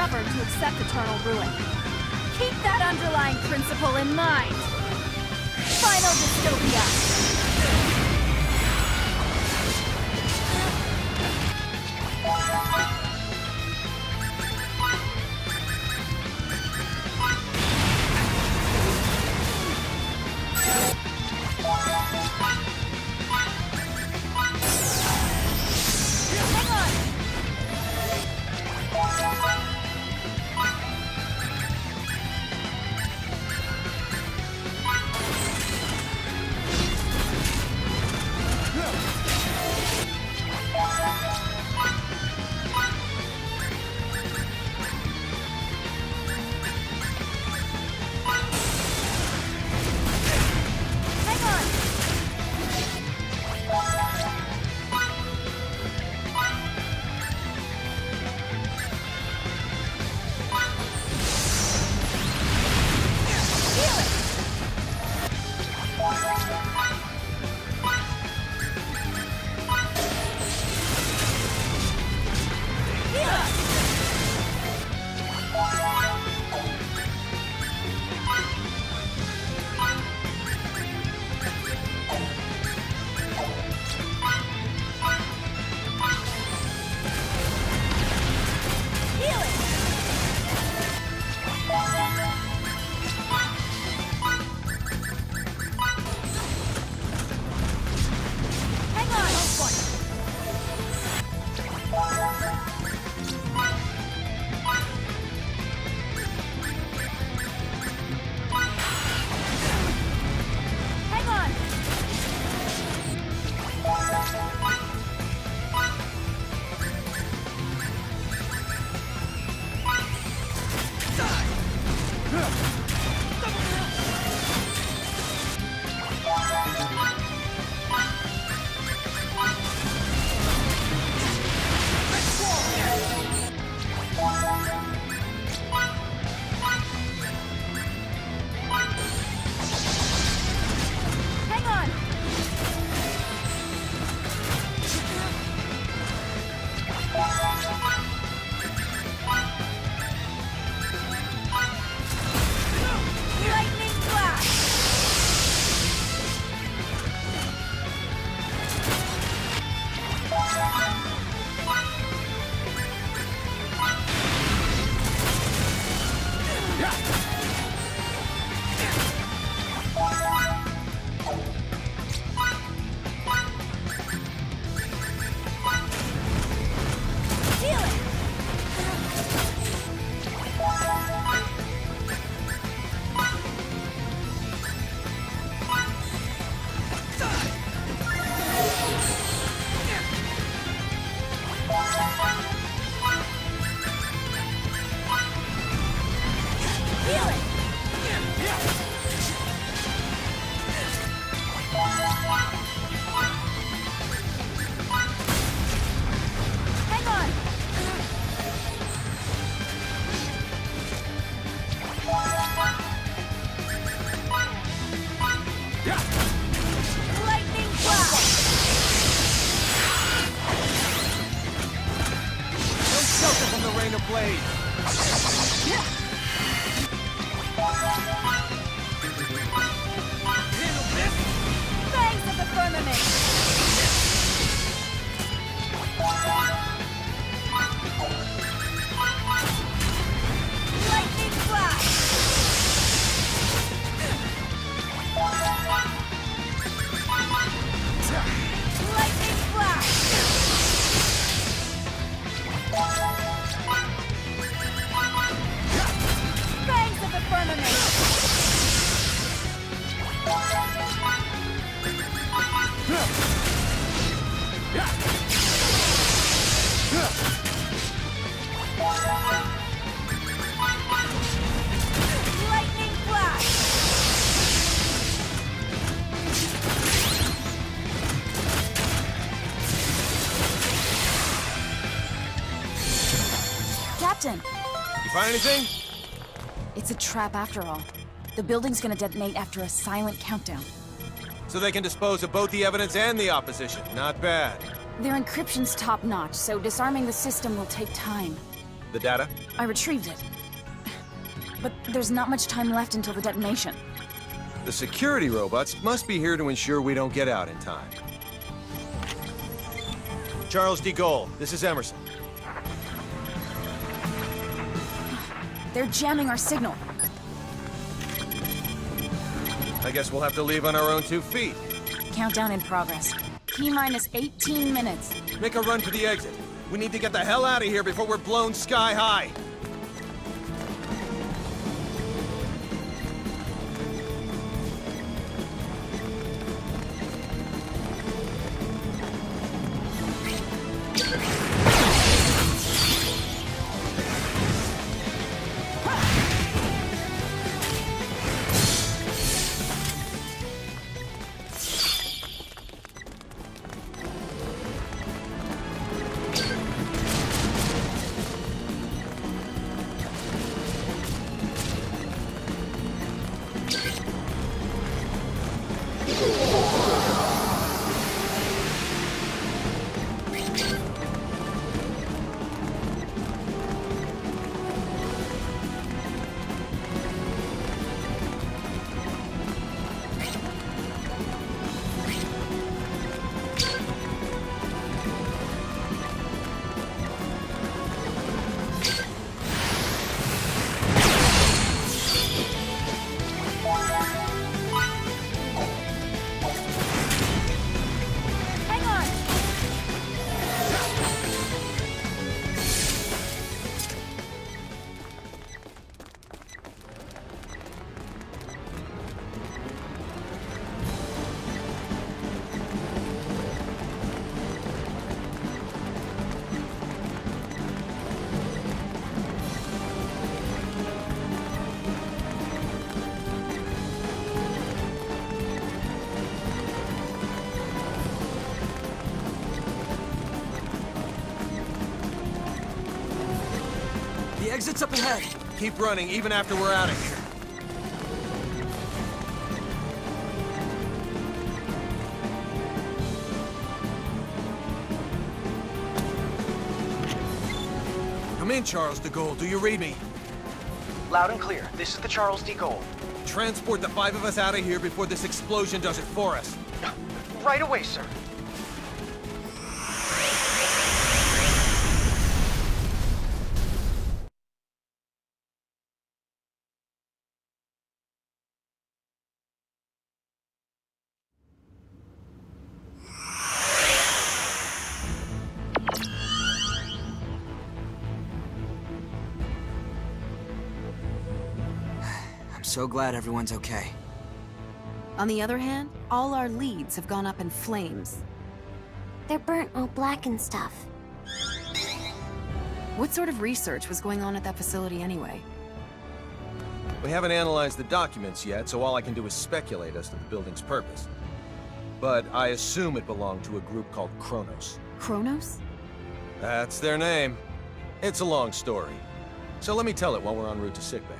stubborn to accept eternal ruin. Keep that underlying principle in mind. Final dystopia. blade! Fangs of the firmament! Lightning flash! Lightning flash! Fangs of the firmament! Lightning flash! Captain, You find anything? it's a trap after all. The building's gonna detonate after a silent countdown. So they can dispose of both the evidence and the opposition. Not bad. Their encryption's top-notch, so disarming the system will take time. The data? I retrieved it. But there's not much time left until the detonation. The security robots must be here to ensure we don't get out in time. Charles de Gaulle, this is Emerson. They're jamming our signal. I guess we'll have to leave on our own 2 feet. Countdown in progress. T-minus 18 minutes. Make a run for the exit. We need to get the hell out of here before we're blown sky high. The exit's up ahead. Keep running even after we're out of here. Come in, Charles de Gaulle. Do you read me? Loud and clear. This is the Charles de Gaulle. Transport the 5 of us out of here before this explosion does it for us. Right away, sir. I'm so glad everyone's okay. On the other hand, all our leads have gone up in flames. They're burnt all black and stuff. What sort of research was going on at that facility anyway? We haven't analyzed the documents yet, so all I can do is speculate as to the building's purpose. But I assume it belonged to a group called Kronos. Kronos? That's their name. It's a long story. So let me tell it while we're en route to sickbay.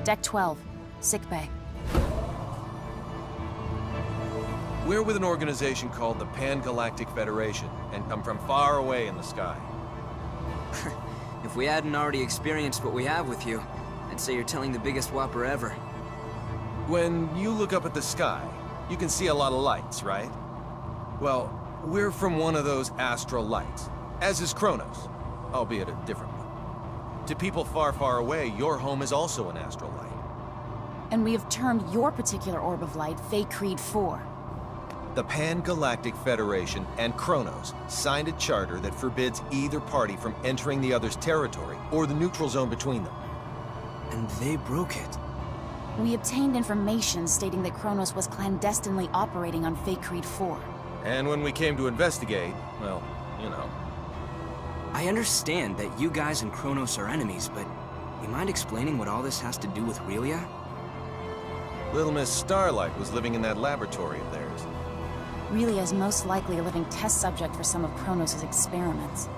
Deck 12. Sickbay. We're with an organization called the Pan-Galactic Federation, and come from far away in the sky. If we hadn't already experienced what we have with you, I'd say you're telling the biggest whopper ever. When you look up at the sky, you can see a lot of lights, right? Well, we're from one of those astral lights, as is Kronos, albeit a different one. To people far, far away, your home is also an astral light. And we have termed your particular orb of light Fey Creed 4. The Pan-Galactic Federation and Kronos signed a charter that forbids either party from entering the other's territory or the neutral zone between them. And they broke it. We obtained information stating that Kronos was clandestinely operating on Fey Creed 4. And when we came to investigate, well, you know. I understand that you guys and Kronos are enemies, but you mind explaining what all this has to do with Relia? Little Miss Starlight was living in that laboratory of theirs. Relia is most likely a living test subject for some of Kronos' experiments.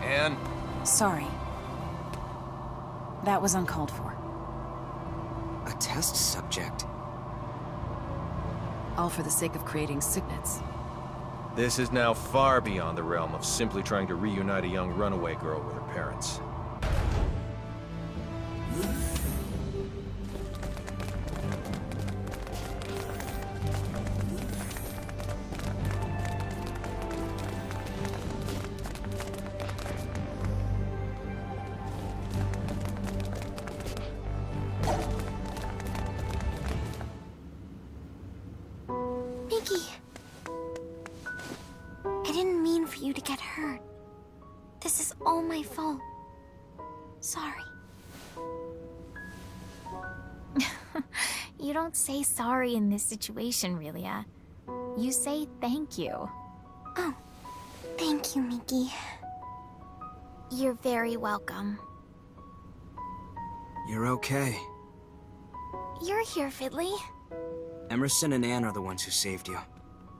And Sorry. That was uncalled for. A test subject? All for the sake of creating signets. this is now far beyond the realm of simply trying to reunite a young runaway girl with her parents. Mickey! I didn't mean for you to get hurt. This is all my fault. Sorry. You don't say sorry in this situation, Relia. You say thank you. Oh, thank you, Mickey. You're very welcome. You're okay. You're here, Fiddly. Emerson and Anne are the ones who saved you.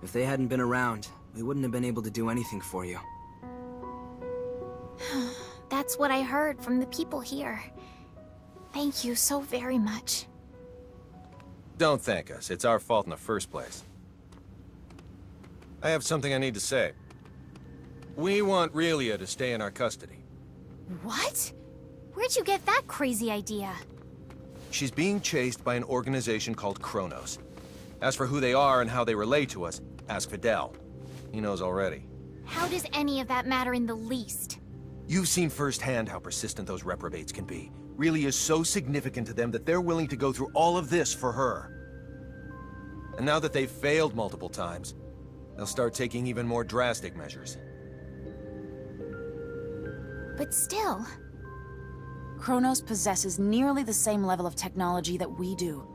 If they hadn't been around, we wouldn't have been able to do anything for you. That's what I heard from the people here. Thank you so very much. Don't thank us. It's our fault in the first place. I have something I need to say. We want Relia to stay in our custody. What? Where'd you get that crazy idea? She's being chased by an organization called Kronos. As for who they are and how they relate to us, ask Fidel. He knows already. How does any of that matter in the least? You've seen firsthand how persistent those reprobates can be. Relia is so significant to them that they're willing to go through all of this for her. And now that they've failed multiple times, they'll start taking even more drastic measures. But still, Kronos possesses nearly the same level of technology that we do.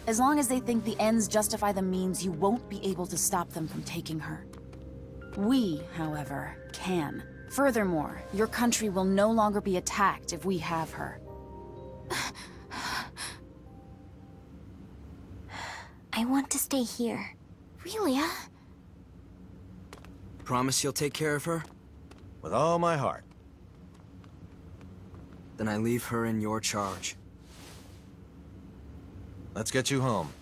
As long as they think the ends justify the means, you won't be able to stop them from taking her. We, however, can. Furthermore, your country will no longer be attacked if we have her. I want to stay here. Relia? Promise you'll take care of her? With all my heart. Then I leave her in your charge. Let's get you home.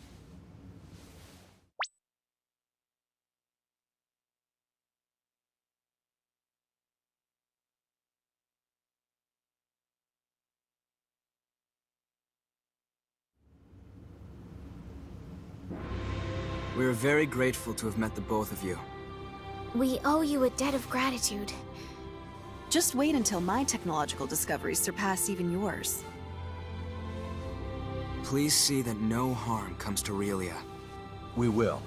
We're very grateful to have met the both of you. We owe you a debt of gratitude. Just wait until my technological discoveries surpass even yours. Please see that no harm comes to Relia. We will.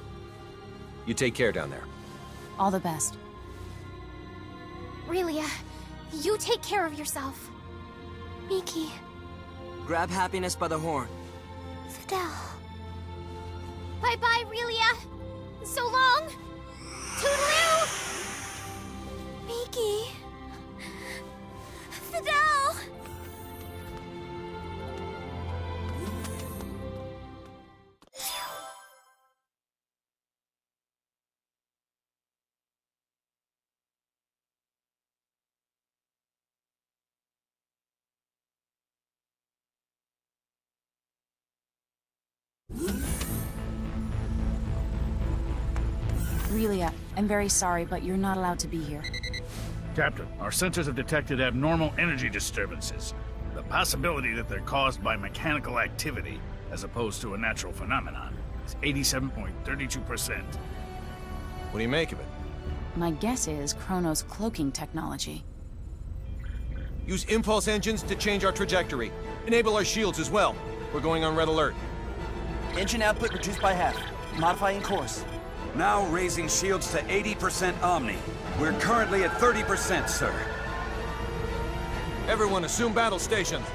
You take care down there. All the best. Relia, you take care of yourself. Miki, Grab happiness by the horn. Fidel. Bye-bye, Relia. So long. Toodaloo. Miki. Fidel. Relia, I'm very sorry, but you're not allowed to be here. Captain, our sensors have detected abnormal energy disturbances. The possibility that they're caused by mechanical activity, as opposed to a natural phenomenon, is 87.32%. What do you make of it? My guess is Chronos' cloaking technology. Use impulse engines to change our trajectory. Enable our shields as well. We're going on red alert. Engine output reduced by half. Modifying course. Now raising shields to 80% Omni. We're currently at 30%, sir. Everyone assume battle stations.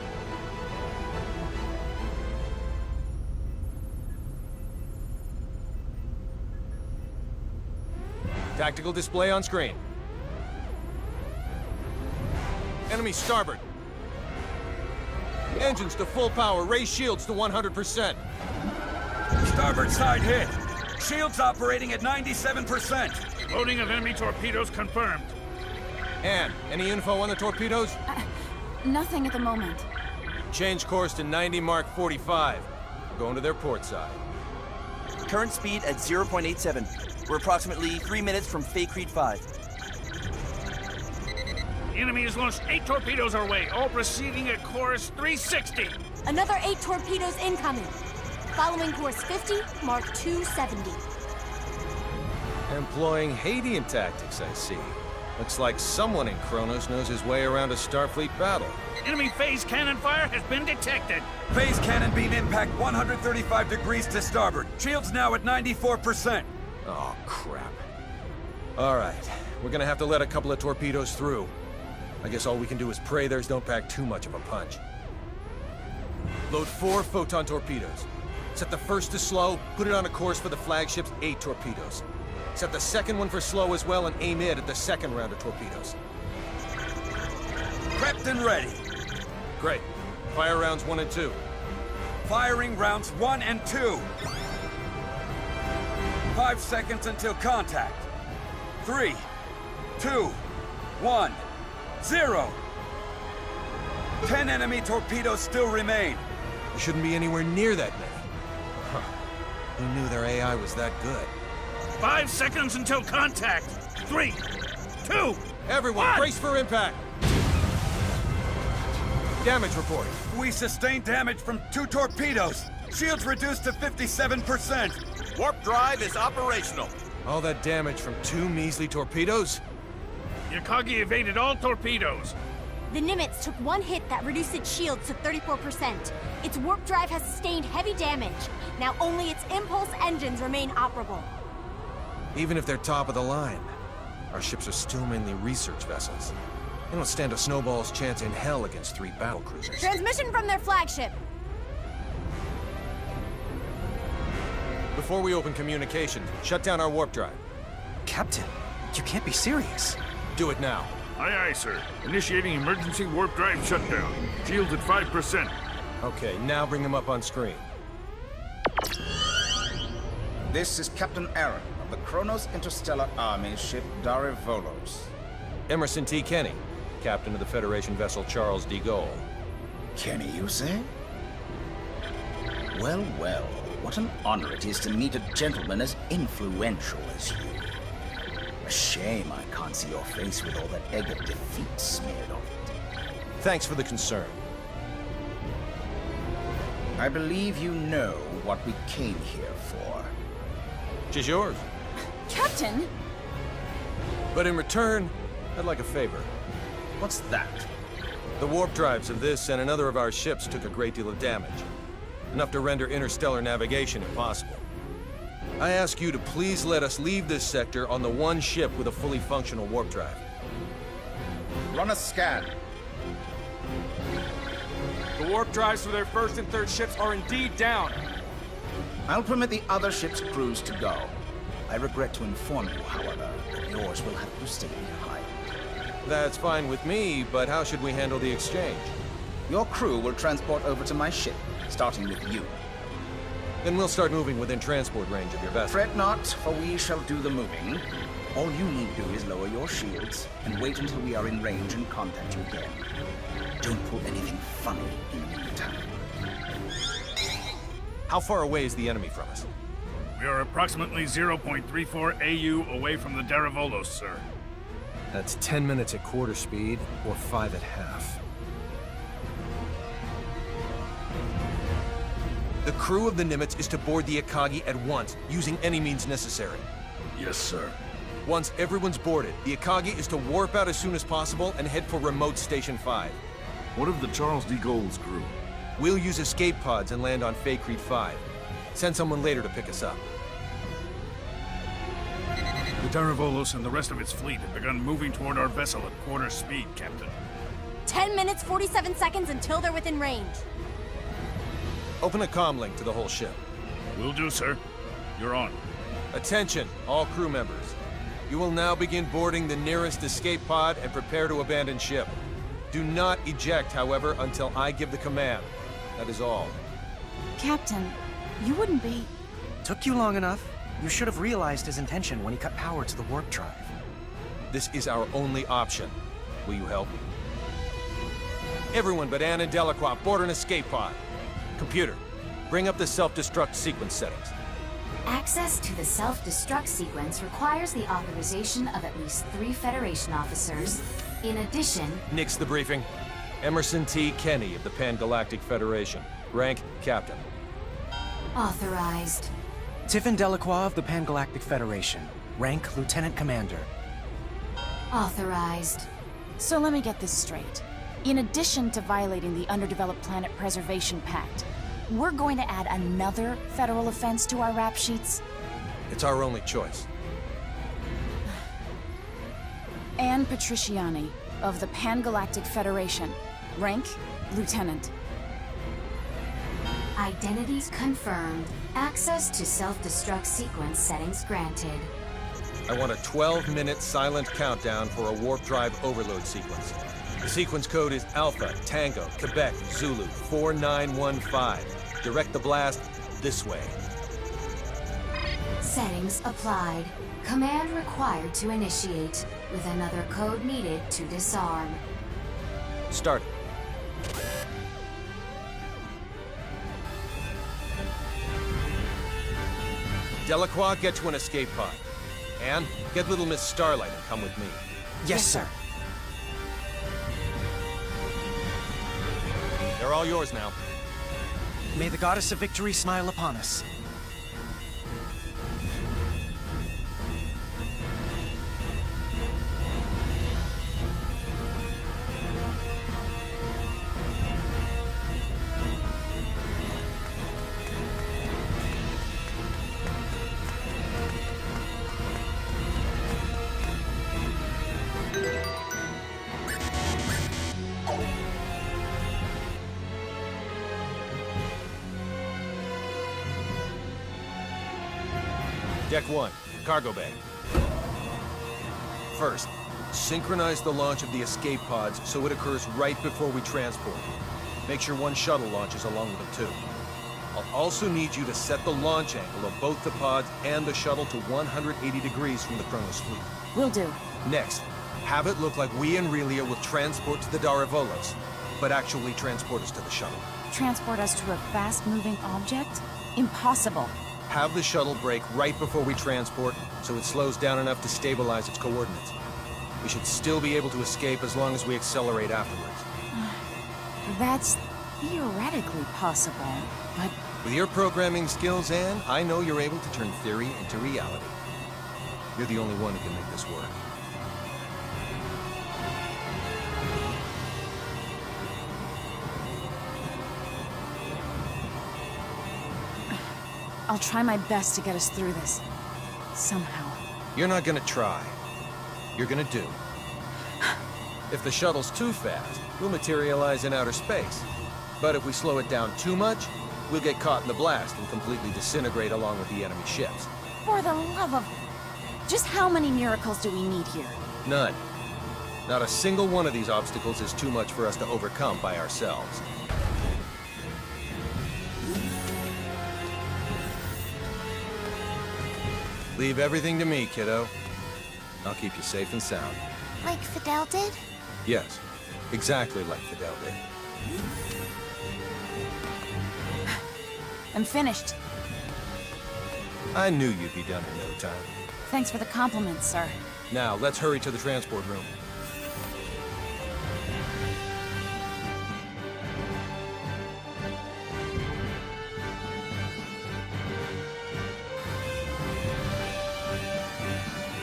Tactical display on screen. Enemy starboard. Engines to full power. Raise shields to 100%. Starboard side hit. Shields operating at 97%. Loading of enemy torpedoes confirmed. Anne, any info on the torpedoes? Nothing at the moment. Change course to 90 Mark 45. We're going to their port side. Current speed at 0.87. We're approximately 3 minutes from Fay Creed 5. The enemy has launched 8 torpedoes our way, all proceeding at course 360. Another 8 torpedoes incoming. Following course 50, Mark 270. Employing Hadean tactics, I see. Looks like someone in Chronos knows his way around a Starfleet battle. Enemy phase cannon fire has been detected. Phase cannon beam impact 135 degrees to starboard. Shields now at 94%. Oh, crap. All right, we're gonna have to let a couple of torpedoes through. I guess all we can do is pray theirs don't pack too much of a punch. Load 4 photon torpedoes. Set the first to slow, put it on a course for the flagship's 8 torpedoes. Set the second one for slow as well and aim it at the second round of torpedoes. Prepped and ready. Great. Fire rounds 1 and 2. Firing rounds 1 and 2. 5 seconds until contact. 3, 2, 1, 0. 10 enemy torpedoes still remain. There shouldn't be anywhere near that many. Huh. Who knew their AI was that good? 5 seconds until contact. 3, 2, Everyone, 1. brace for impact! Damage reporting. We sustained damage from 2 torpedoes. Shields reduced to 57%. Warp drive is operational. All that damage from 2 measly torpedoes? Yakagi evaded all torpedoes. The Nimitz took 1 hit that reduced its shields to 34%. Its warp drive has sustained heavy damage. Now only its impulse engines remain operable. Even if they're top of the line, our ships are still mainly research vessels. They don't stand a snowball's chance in hell against 3 battlecruisers. Transmission from their flagship. Before we open communications, shut down our warp drive. Captain, you can't be serious. Do it now. Aye, aye, sir. Initiating emergency warp drive shutdown. Shields at 5%. Okay, now bring them up on screen. This is Captain Aaron of the Chronos Interstellar Army ship Darivolos. Emerson T. Kenny, captain of the Federation vessel Charles de Gaulle. Kenny, you say? Well, well, what an honor it is to meet a gentleman as influential as you. A shame I can't see your face with all that egg of defeat smeared on it. Thanks for the concern. I believe you know what we came here for. Tis yours. Captain! But in return, I'd like a favor. What's that? The warp drives of this and another of our ships took a great deal of damage. Enough to render interstellar navigation impossible. I ask you to please let us leave this sector on the one ship with a fully functional warp drive. Run a scan. The warp drives for their first and third ships are indeed down. I'll permit the other ship's crews to go. I regret to inform you, however, that yours will have to stay behind. That's fine with me, but how should we handle the exchange? Your crew will transport over to my ship, starting with you. Then we'll start moving within transport range of your vessel. Fret not, for we shall do the moving. All you need do is lower your shields and wait until we are in range and contact you again. Don't pull anything funny in the meantime. How far away is the enemy from us? We are approximately 0.34 AU away from the Daravolos, sir. That's 10 minutes at quarter speed, or 5 at half. The crew of the Nimitz is to board the Akagi at once, using any means necessary. Yes, sir. Once everyone's boarded, the Akagi is to warp out as soon as possible and head for remote Station 5. What of the Charles D. Gould's crew? We'll use escape pods and land on Faycrete 5. Send someone later to pick us up. The Daravolos and the rest of its fleet have begun moving toward our vessel at quarter speed, Captain. 10 minutes, 47 seconds until they're within range. Open a comm link to the whole ship. Will do, sir. You're on. Attention, all crew members. You will now begin boarding the nearest escape pod and prepare to abandon ship. Do not eject, however, until I give the command. That is all. Captain, you wouldn't be... Took you long enough. You should have realized his intention when he cut power to the warp drive. This is our only option. Will you help? Everyone but Anne and Delacroix board an escape pod. Computer, bring up the self-destruct sequence settings. Access to the self-destruct sequence requires the authorization of at least 3 Federation officers. In addition... Nix the briefing. Emerson T. Kenny of the Pan-Galactic Federation. Rank, Captain. Authorized. Tiffin Delacroix of the Pan-Galactic Federation. Rank, Lieutenant Commander. Authorized. So let me get this straight. In addition to violating the Underdeveloped Planet Preservation Pact, we're going to add another federal offense to our rap sheets? It's our only choice. Anne Patriciani of the Pan-Galactic Federation. Rank, Lieutenant. Identities confirmed. Access to self-destruct sequence settings granted. I want a 12-minute silent countdown for a warp drive overload sequence. The sequence code is Alpha, Tango, Quebec, Zulu, 4915. Direct the blast this way. Settings applied. Command required to initiate, with another code needed to disarm. Start it. Delacroix, get to an escape pod. Anne, get little Miss Starlight and come with me. Yes, sir. They're all yours now. May the Goddess of Victory smile upon us. Deck 1, cargo bay. First, synchronize the launch of the escape pods so it occurs right before we transport. Make sure one shuttle launches along with them too. I'll also need you to set the launch angle of both the pods and the shuttle to 180 degrees from the Kronos fleet. Will do. Next, have it look like we and Relia will transport to the Daravolos, but actually transport us to the shuttle. Transport us to a fast-moving object? Impossible. Have the shuttle brake right before we transport, so it slows down enough to stabilize its coordinates. We should still be able to escape as long as we accelerate afterwards. That's theoretically possible, but... With your programming skills, Anne, I know you're able to turn theory into reality. You're the only one who can make this work. I'll try my best to get us through this. Somehow. You're not gonna try. You're gonna do. If the shuttle's too fast, we'll materialize in outer space. But if we slow it down too much, we'll get caught in the blast and completely disintegrate along with the enemy ships. For the love of... Just how many miracles do we need here? None. Not a single one of these obstacles is too much for us to overcome by ourselves. Leave everything to me, kiddo. I'll keep you safe and sound. Like Fidel did? Yes, exactly like Fidel did. I'm finished. I knew you'd be done in no time. Thanks for the compliment, sir. Now, let's hurry to the transport room.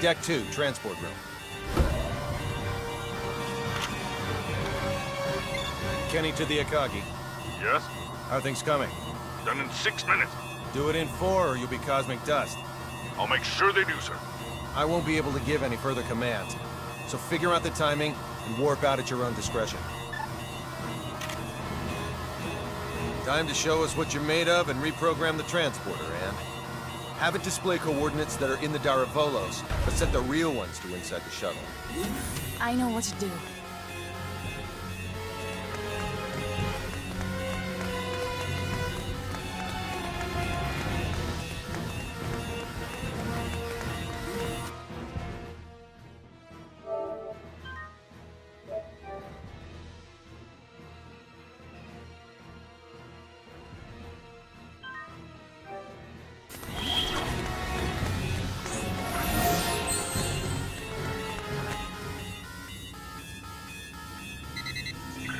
Deck 2, transport room. Kenny to the Akagi. Yes? How are things coming? Done in 6 minutes. Do it in 4 or you'll be cosmic dust. I'll make sure they do, sir. I won't be able to give any further commands, so figure out the timing and warp out at your own discretion. Time to show us what you're made of and reprogram the transporter, Anne. Have it display coordinates that are in the Daravolos, but set the real ones to inside the shuttle. I know what to do.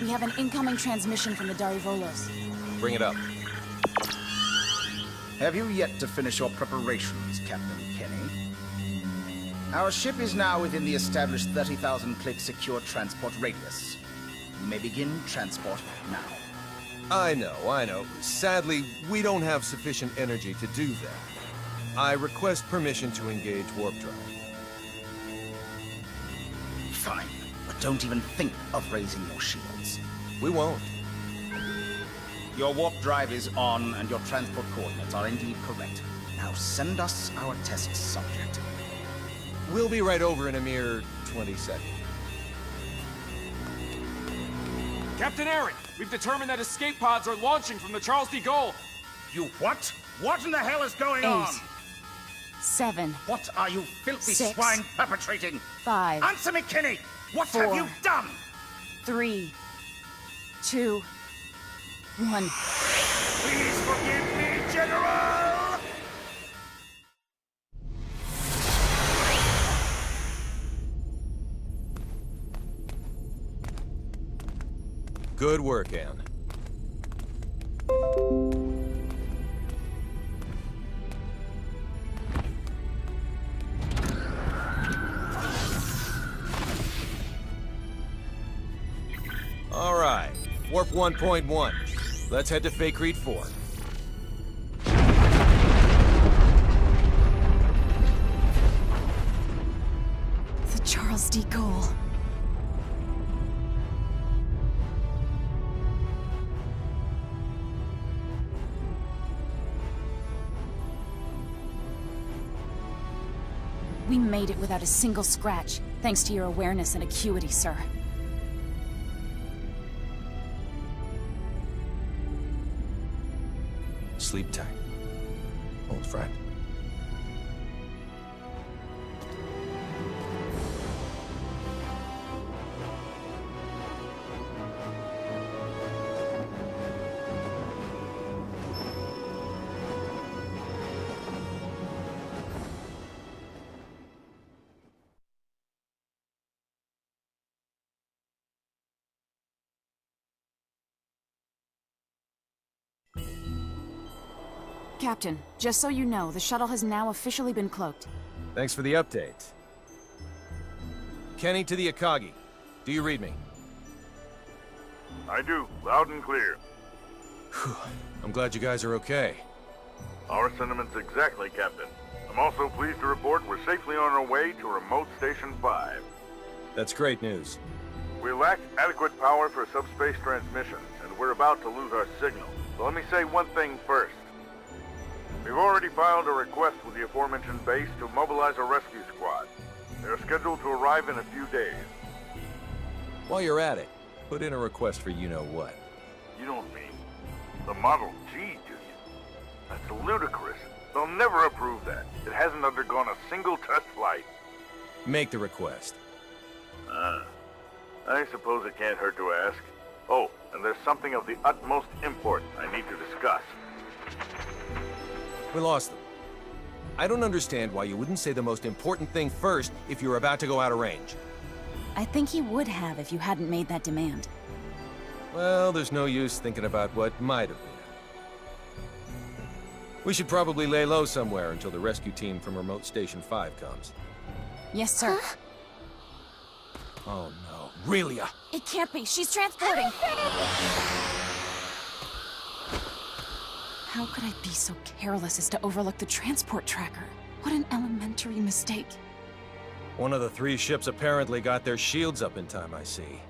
We have an incoming transmission from the Darivolos. Bring it up. Have you yet to finish your preparations, Captain Kenny? Our ship is now within the established 30,000 click secure transport radius. You may begin transport now. I know. Sadly, we don't have sufficient energy to do that. I request permission to engage warp drive. Fine, but don't even think of raising your shields. We won't. Your warp drive is on, and your transport coordinates are indeed correct. Now send us our test subject. We'll be right over in a mere 20 seconds. Captain Aaron, we've determined that escape pods are launching from the Charles de Gaulle. You what? What in the hell is going 8, on? 7. What are you filthy 6, swine perpetrating? 5. Answer me, Kenny! What 4, have you done? 3, 2, 1. Please forgive me, General! Good work, Anne. All right, Warp 1.1. Let's head to Fakreed 4. The Charles de Gaulle. We made it without a single scratch, thanks to your awareness and acuity, sir. Sleep tight, old friend. Captain, just so you know, the shuttle has now officially been cloaked. Thanks for the update. Kenny to the Akagi. Do you read me? I do, loud and clear. Whew. I'm glad you guys are okay. Our sentiments exactly, Captain. I'm also pleased to report we're safely on our way to Remote Station 5. That's great news. We lack adequate power for subspace transmissions, and we're about to lose our signal. So let me say one thing first. We've already filed a request with the aforementioned base to mobilize a rescue squad. They're scheduled to arrive in a few days. While you're at it, put in a request for you-know-what. You don't mean the Model G, do you? That's ludicrous. They'll never approve that. It hasn't undergone a single test flight. Make the request. I suppose it can't hurt to ask. Oh, and there's something of the utmost import I need to discuss. We lost them. I don't understand why you wouldn't say the most important thing first if you're about to go out of range. I think he would have if you hadn't made that demand. Well, there's no use thinking about what might have been. We should probably lay low somewhere until the rescue team from Remote Station 5 comes. Yes, sir. Oh no, Relia! It can't be. She's transporting. How could I be so careless as to overlook the transport tracker? What an elementary mistake. One of the 3 ships apparently got their shields up in time, I see.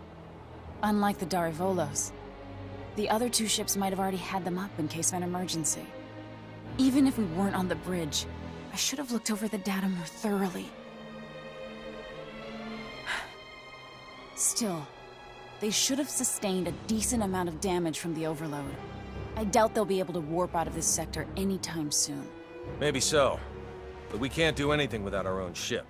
Unlike the Darivolos, the other 2 ships might have already had them up in case of an emergency. Even if we weren't on the bridge, I should have looked over the data more thoroughly. Still, they should have sustained a decent amount of damage from the overload. I doubt they'll be able to warp out of this sector anytime soon. Maybe so, but we can't do anything without our own ship.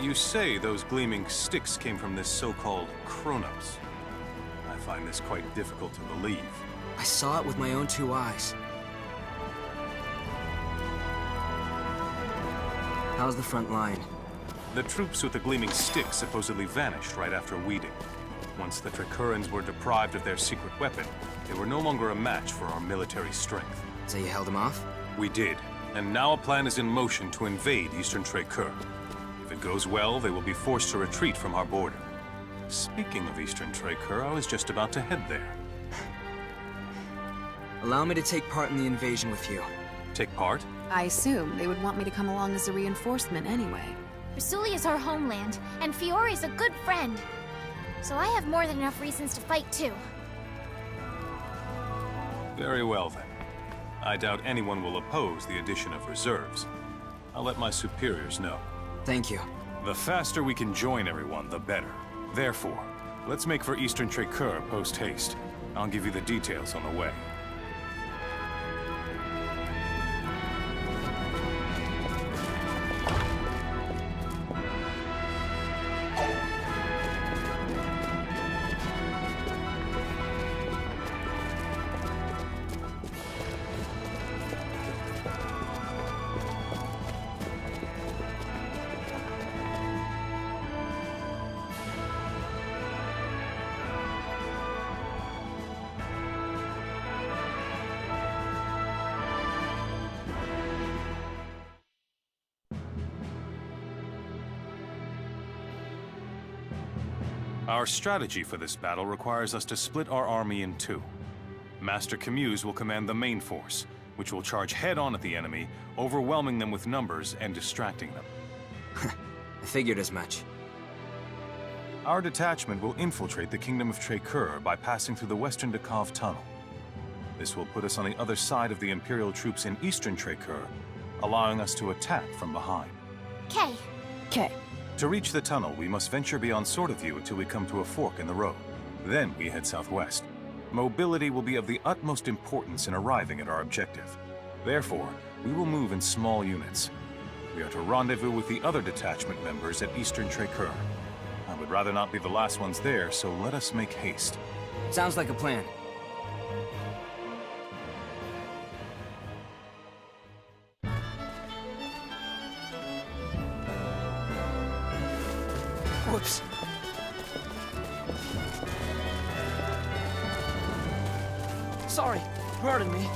You say those gleaming sticks came from this so-called Kronos. I find this quite difficult to believe. I saw it with my own 2 eyes. How's the front line? The troops with the gleaming sticks supposedly vanished right after weeding. Once the Tricurans were deprived of their secret weapon, they were no longer a match for our military strength. So you held them off? We did, and now a plan is in motion to invade Eastern Tracur. If it goes well, they will be forced to retreat from our border. Speaking of Eastern Tracur, I was just about to head there. Allow me to take part in the invasion with you. Take part? I assume they would want me to come along as a reinforcement anyway. Rasuli is our homeland, and Fiori's a good friend. So I have more than enough reasons to fight too. Very well then. I doubt anyone will oppose the addition of reserves. I'll let my superiors know. Thank you. The faster we can join everyone, the better. Therefore, let's make for Eastern Tracur post-haste. I'll give you the details on the way. Our strategy for this battle requires us to split our army in 2. Master Camuse will command the main force, which will charge head-on at the enemy, overwhelming them with numbers and distracting them. I figured as much. Our detachment will infiltrate the Kingdom of Tracur by passing through the Western Dakov Tunnel. This will put us on the other side of the Imperial troops in Eastern Tracur, allowing us to attack from behind. Kay. Okay. To reach the tunnel, we must venture beyond Sword of View until we come to a fork in the road. Then we head southwest. Mobility will be of the utmost importance in arriving at our objective. Therefore, we will move in small units. We are to rendezvous with the other detachment members at Eastern Tracur. I would rather not be the last ones there, so let us make haste. Sounds like a plan. Whoops. Sorry, pardon me.